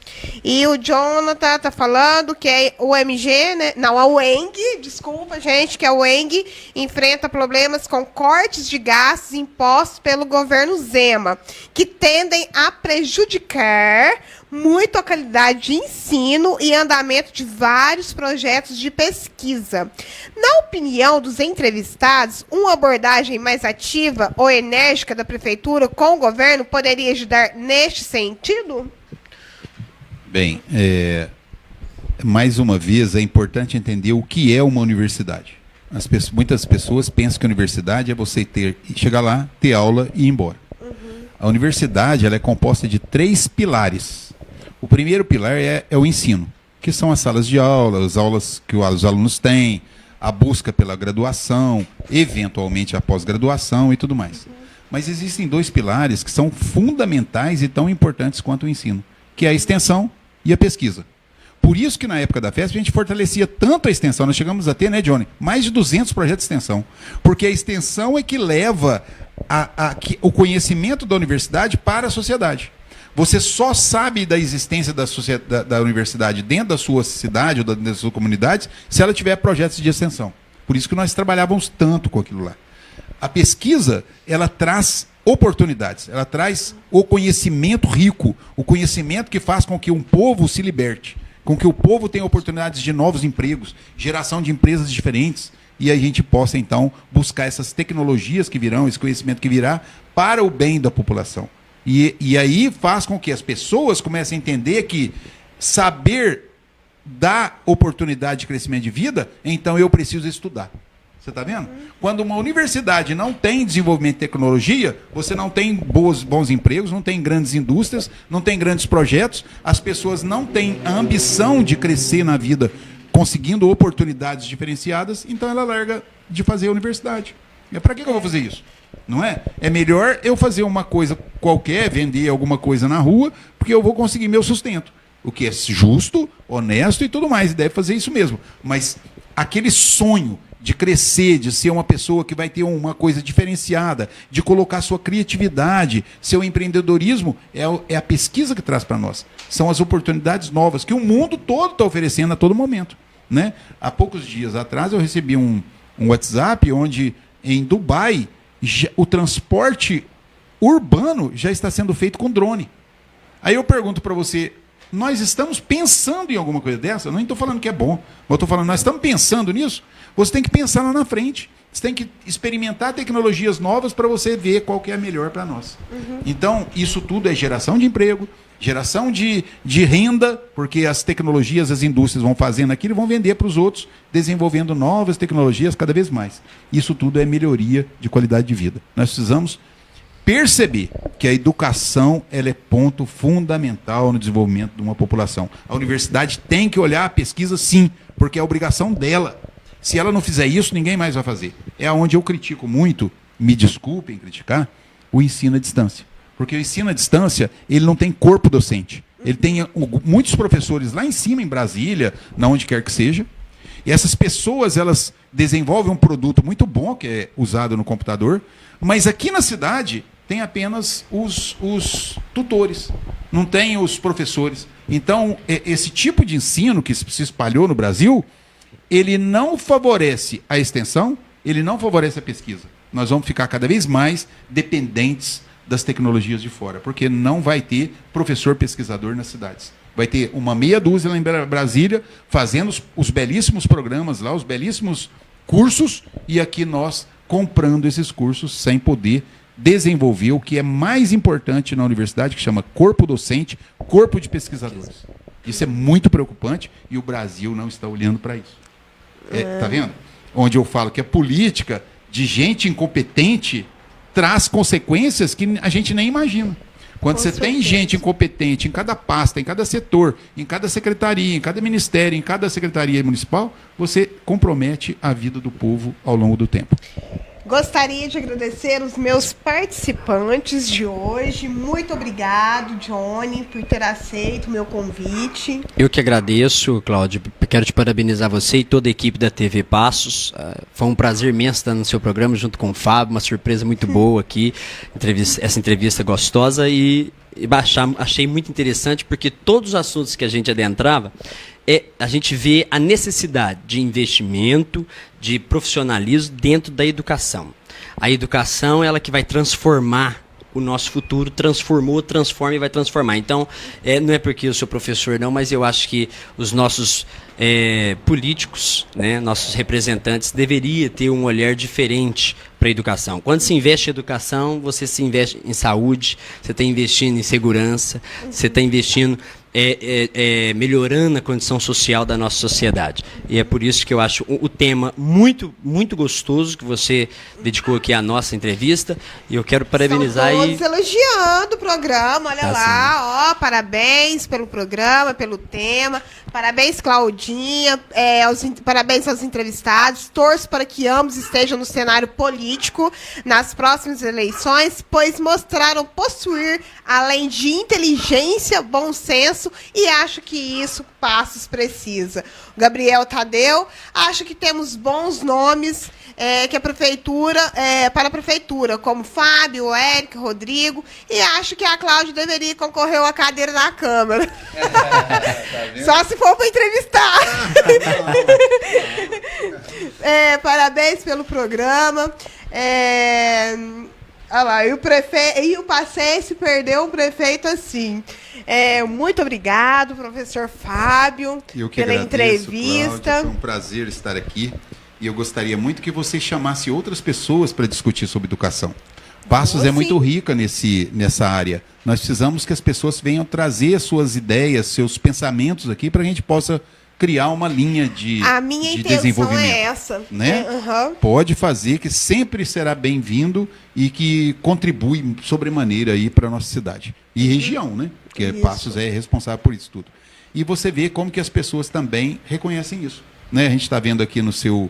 E o Jonathan tá falando que é o MG, né? Não, a UENG, desculpa, gente, que a UENG enfrenta problemas com cortes de gastos impostos pelo governo Zema, que tendem a prejudicar muito a qualidade de ensino e andamento de vários projetos de pesquisa. Na opinião dos entrevistados, uma abordagem mais ativa ou enérgica da prefeitura com o governo poderia ajudar neste sentido? Bem, mais uma vez, é importante entender o que é uma universidade. Muitas pessoas pensam que a universidade é você chegar lá, ter aula e ir embora. A universidade ela é composta de 3 pilares. O primeiro pilar é o ensino, que são as salas de aula, as aulas que os alunos têm, a busca pela graduação, eventualmente a pós-graduação e tudo mais. Mas existem 2 pilares que são fundamentais e tão importantes quanto o ensino, que é a extensão e a pesquisa. Por isso que na época da FESP a gente fortalecia tanto a extensão. Nós chegamos a ter, né, Johnny, mais de 200 projetos de extensão. Porque a extensão é que leva o conhecimento da universidade para a sociedade. Você só sabe da existência da universidade dentro da sua cidade ou da sua comunidade se ela tiver projetos de extensão. Por isso que nós trabalhávamos tanto com aquilo lá. A pesquisa, ela traz oportunidades, ela traz o conhecimento rico, o conhecimento que faz com que um povo se liberte, com que o povo tenha oportunidades de novos empregos, geração de empresas diferentes, e a gente possa, então, buscar essas tecnologias que virão, esse conhecimento que virá, para o bem da população. E aí faz com que as pessoas comecem a entender que saber dar oportunidade de crescimento de vida, então eu preciso estudar. Você está vendo? Quando uma universidade não tem desenvolvimento de tecnologia, você não tem bons empregos, não tem grandes indústrias, não tem grandes projetos, as pessoas não têm a ambição de crescer na vida, conseguindo oportunidades diferenciadas, então ela larga de fazer a universidade. E para que eu vou fazer isso? Não é? É melhor eu fazer uma coisa qualquer, vender alguma coisa na rua, porque eu vou conseguir meu sustento. O que é justo, honesto e tudo mais, e deve fazer isso mesmo. Mas aquele sonho de crescer, de ser uma pessoa que vai ter uma coisa diferenciada, de colocar sua criatividade, seu empreendedorismo, é a pesquisa que traz para nós. São as oportunidades novas que o mundo todo está oferecendo a todo momento. Né? Há poucos dias atrás eu recebi um WhatsApp onde em Dubai o transporte urbano já está sendo feito com drone. Aí eu pergunto para você, nós estamos pensando em alguma coisa dessa? Eu não estou falando que é bom, mas eu estou falando, nós estamos pensando nisso? Você tem que pensar lá na frente. Você tem que experimentar tecnologias novas para você ver qual que é a melhor para nós. Então, isso tudo é geração de emprego, geração de renda, porque as tecnologias, as indústrias vão fazendo aquilo e vão vender para os outros, desenvolvendo novas tecnologias cada vez mais. Isso tudo é melhoria de qualidade de vida. Nós precisamos perceber que a educação ela é ponto fundamental no desenvolvimento de uma população. A universidade tem que olhar a pesquisa, sim, porque é obrigação dela. Se ela não fizer isso, ninguém mais vai fazer. É onde eu critico muito, me desculpem criticar, o ensino à distância. Porque o ensino à distância, ele não tem corpo docente. Ele tem muitos professores lá em cima, em Brasília, na onde quer que seja, e essas pessoas, elas desenvolvem um produto muito bom, que é usado no computador, mas aqui na cidade tem apenas os tutores, não tem os professores. Então, esse tipo de ensino que se espalhou no Brasil, ele não favorece a extensão, ele não favorece a pesquisa. Nós vamos ficar cada vez mais dependentes das tecnologias de fora, porque não vai ter professor pesquisador nas cidades. Vai ter uma meia dúzia lá em Brasília, fazendo os belíssimos programas lá, os belíssimos cursos, e aqui nós comprando esses cursos sem poder desenvolver o que é mais importante na universidade, que chama corpo docente, corpo de pesquisadores. Isso é muito preocupante e o Brasil não está olhando para isso. Tá vendo? Onde eu falo que a política de gente incompetente traz consequências que a gente nem imagina. Quando você tem gente incompetente em cada pasta, em cada setor, em cada secretaria, em cada ministério, em cada secretaria municipal, você compromete a vida do povo ao longo do tempo. Gostaria de agradecer os meus participantes de hoje. Muito obrigado, Johnny, por ter aceito o meu convite. Eu que agradeço, Cláudio. Quero te parabenizar você e toda a equipe da TV Passos. Foi um prazer imenso estar no seu programa junto com o Fábio, uma surpresa muito boa aqui, essa entrevista gostosa e achei muito interessante porque todos os assuntos que a gente adentrava, a gente vê a necessidade de investimento, de profissionalismo dentro da educação. A educação é ela que vai transformar o nosso futuro, transforma e vai transformar. Então, não é porque eu sou professor não, mas eu acho que os nossos políticos, né, nossos representantes, deveriam ter um olhar diferente para a educação. Quando se investe em educação, você se investe em saúde, você está investindo em segurança, você está investindo melhorando a condição social da nossa sociedade. E é por isso que eu acho o tema muito, muito gostoso que você dedicou aqui à nossa entrevista. E eu quero parabenizar. São todos elogiando o programa, olha lá, ó, parabéns pelo programa, pelo tema. Parabéns, Claudinha, parabéns aos entrevistados. Torço para que ambos estejam no cenário político nas próximas eleições, pois mostraram possuir, além de inteligência, bom senso, e acho que isso Passos precisa. O Gabriel Tadeu, acho que temos bons nomes que a prefeitura, para a prefeitura, como Fábio, Érico, Rodrigo, e acho que a Cláudia deveria concorrer a cadeira na Câmara. Só se for para entrevistar. Parabéns pelo programa. Olha lá, e o Passense perdeu um prefeito assim. Muito obrigado, professor Fábio, pela entrevista. Cláudia, foi um prazer estar aqui. E eu gostaria muito que você chamasse outras pessoas para discutir sobre educação. Passos é muito rica nessa área. Nós precisamos que as pessoas venham trazer suas ideias, seus pensamentos aqui, para a gente possa criar uma linha de desenvolvimento. A minha intenção é essa. Né? Pode fazer, que sempre será bem-vindo e que contribui sobremaneira aí para a nossa cidade. E região, né? Porque Passos é responsável por isso tudo. E você vê como que as pessoas também reconhecem isso. Né? A gente está vendo aqui no seu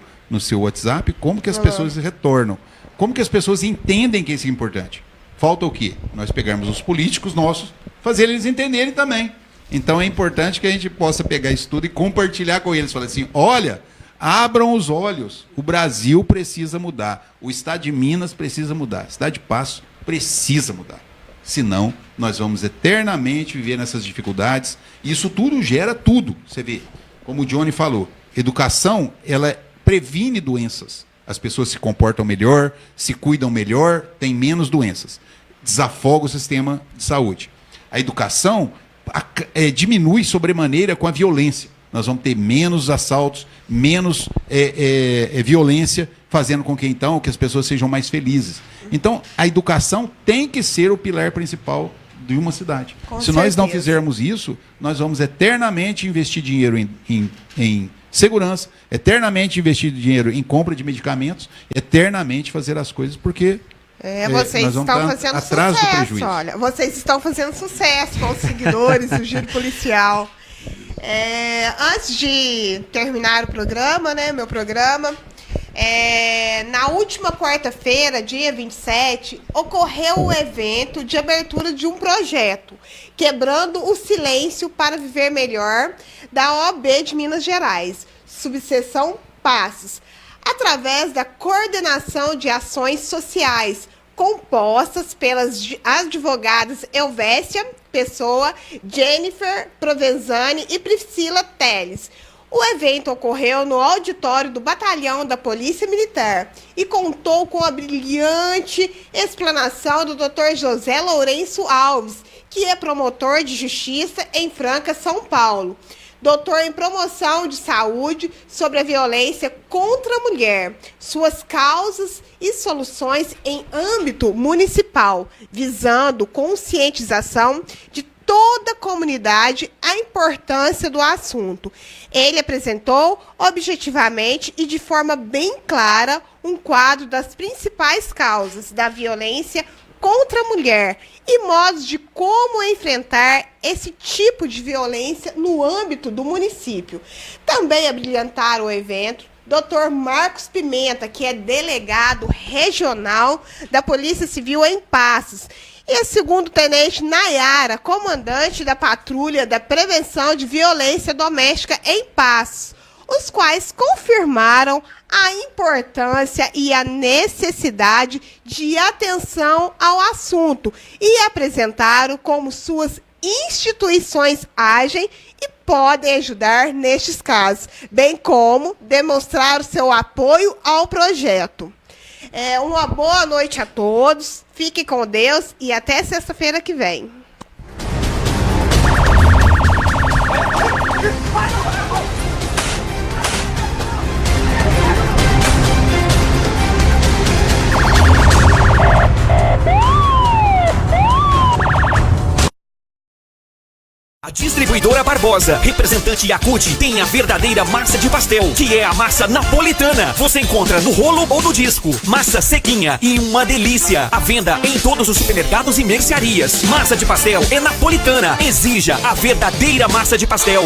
WhatsApp como que as pessoas retornam. Como que as pessoas entendem que isso é importante. Falta o quê? Nós pegarmos os políticos nossos, fazer eles entenderem também. Então é importante que a gente possa pegar isso tudo e compartilhar com eles. Falar assim, olha, abram os olhos. O Brasil precisa mudar. O estado de Minas precisa mudar. O estado de Passos precisa mudar. Senão, nós vamos eternamente viver nessas dificuldades. E isso tudo gera tudo. Você vê, como o Johnny falou, educação, ela previne doenças. As pessoas se comportam melhor, se cuidam melhor, têm menos doenças. Desafoga o sistema de saúde. A educação diminui sobremaneira com a violência. Nós vamos ter menos assaltos, menos violência, fazendo com que, então, que as pessoas sejam mais felizes. Então, a educação tem que ser o pilar principal de uma cidade. Se nós não fizermos isso, nós vamos eternamente investir dinheiro em segurança, eternamente investir dinheiro em compra de medicamentos, eternamente fazer as coisas, porque vocês nós vamos estão fazendo atrás do prejuízo. Olha, vocês estão fazendo sucesso com os seguidores do Giro Policial. Antes de terminar o programa, né, meu programa, na última quarta-feira, dia 27, ocorreu o evento de abertura de um projeto, Quebrando o Silêncio para Viver Melhor, da OAB de Minas Gerais, subseção Passos, através da coordenação de ações sociais, compostas pelas advogadas Elvésia Pessoa, Jennifer Provenzani e Priscila Teles. O evento ocorreu no auditório do Batalhão da Polícia Militar e contou com a brilhante explanação do Dr. José Lourenço Alves, que é promotor de justiça em Franca, São Paulo. Doutor em promoção de saúde sobre a violência contra a mulher, suas causas e soluções em âmbito municipal, visando conscientização de toda a comunidade a importância do assunto. Ele apresentou objetivamente e de forma bem clara um quadro das principais causas da violência contra a mulher e modos de como enfrentar esse tipo de violência no âmbito do município. Também abrilhantaram o evento Dr. Marcos Pimenta, que é delegado regional da Polícia Civil em Passos. E a segundo-tenente Nayara, comandante da Patrulha da Prevenção de Violência Doméstica em Passos, os quais confirmaram a importância e a necessidade de atenção ao assunto e apresentaram como suas instituições agem e podem ajudar nestes casos, bem como demonstrar o seu apoio ao projeto. Uma boa noite a todos, fiquem com Deus e até sexta-feira que vem. A distribuidora Barbosa, representante Yakult, tem a verdadeira massa de pastel, que é a massa napolitana. Você encontra no rolo ou no disco. Massa sequinha e uma delícia. À venda em todos os supermercados e mercearias. Massa de pastel é napolitana. Exija a verdadeira massa de pastel.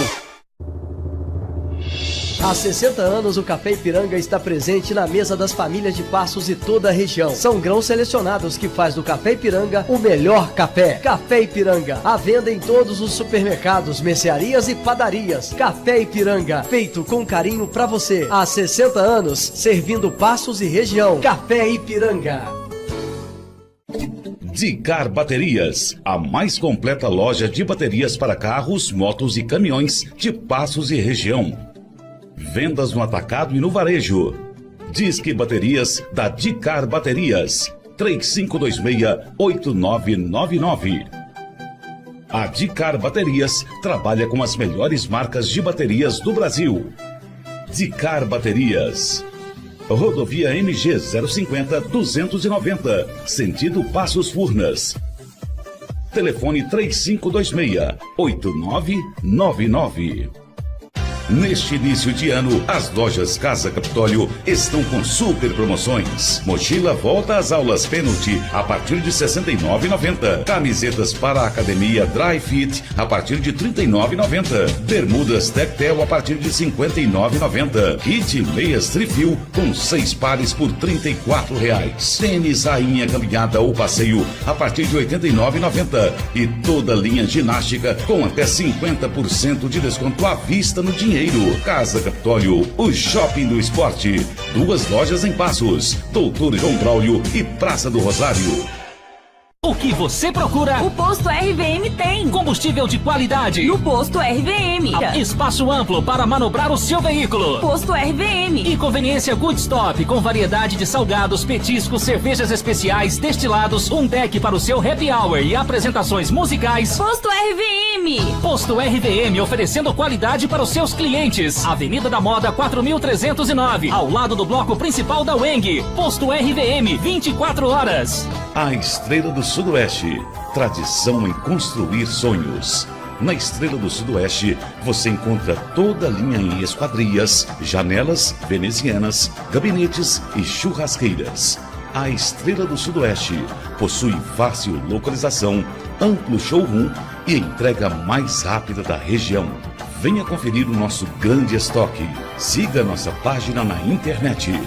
Há 60 anos, o Café Ipiranga está presente na mesa das famílias de Passos e toda a região. São grãos selecionados que faz do Café Ipiranga o melhor café. Café Ipiranga, à venda em todos os supermercados, mercearias e padarias. Café Ipiranga, feito com carinho pra você. Há 60 anos, servindo Passos e região. Café Ipiranga. Dicar Baterias, a mais completa loja de baterias para carros, motos e caminhões de Passos e região. Vendas no atacado e no varejo. Disque Baterias da Dicar Baterias. 3526-8999. A Dicar Baterias trabalha com as melhores marcas de baterias do Brasil. Dicar Baterias. Rodovia MG 050-290, sentido Passos Furnas. Telefone 3526-8999. Neste início de ano, as lojas Casa Capitólio estão com super promoções. Mochila volta às aulas Penalty a partir de R$ 69,90. Camisetas para a academia Dry Fit a partir de R$ 39,90. Bermudas Tectel a partir de R$ 59,90. Kit meias Trifil com 6 pares por R$ 34,00. Tênis Rainha Caminhada ou Passeio a partir de R$ 89,90. E toda linha ginástica com até 50% de desconto à vista no dinheiro. Casa Capitólio, o shopping do esporte. 2 lojas em Passos, Doutor João Braulio e Praça do Rosário. O que você procura? O posto RVM tem. Combustível de qualidade. No posto RVM. Espaço amplo para manobrar o seu veículo. Posto RVM. E conveniência Good Stop, com variedade de salgados, petiscos, cervejas especiais, destilados, um deck para o seu happy hour e apresentações musicais. Posto RVM. Posto RVM, oferecendo qualidade para os seus clientes. Avenida da Moda 4309, ao lado do bloco principal da UENG. Posto RVM, 24 horas. A Estrela do Sudoeste, tradição em construir sonhos. Na Estrela do Sudoeste, você encontra toda a linha em esquadrias, janelas venezianas, gabinetes e churrasqueiras. A Estrela do Sudoeste possui fácil localização, amplo showroom e entrega mais rápida da região. Venha conferir o nosso grande estoque. Siga nossa página na internet,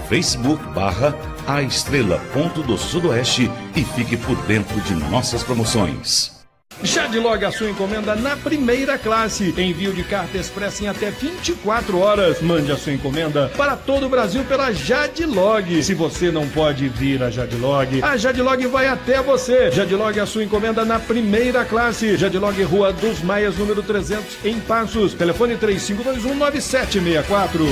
facebook.aestrela.do-sudoeste e fique por dentro de nossas promoções. Jadlog a sua encomenda na primeira classe. Envio de carta expressa em até 24 horas. Mande a sua encomenda para todo o Brasil pela Jadlog. Se você não pode vir a Jadlog vai até você. Jadlog a sua encomenda na primeira classe. Jadlog, Rua dos Maias, número 300, em Passos. Telefone 3521-9764.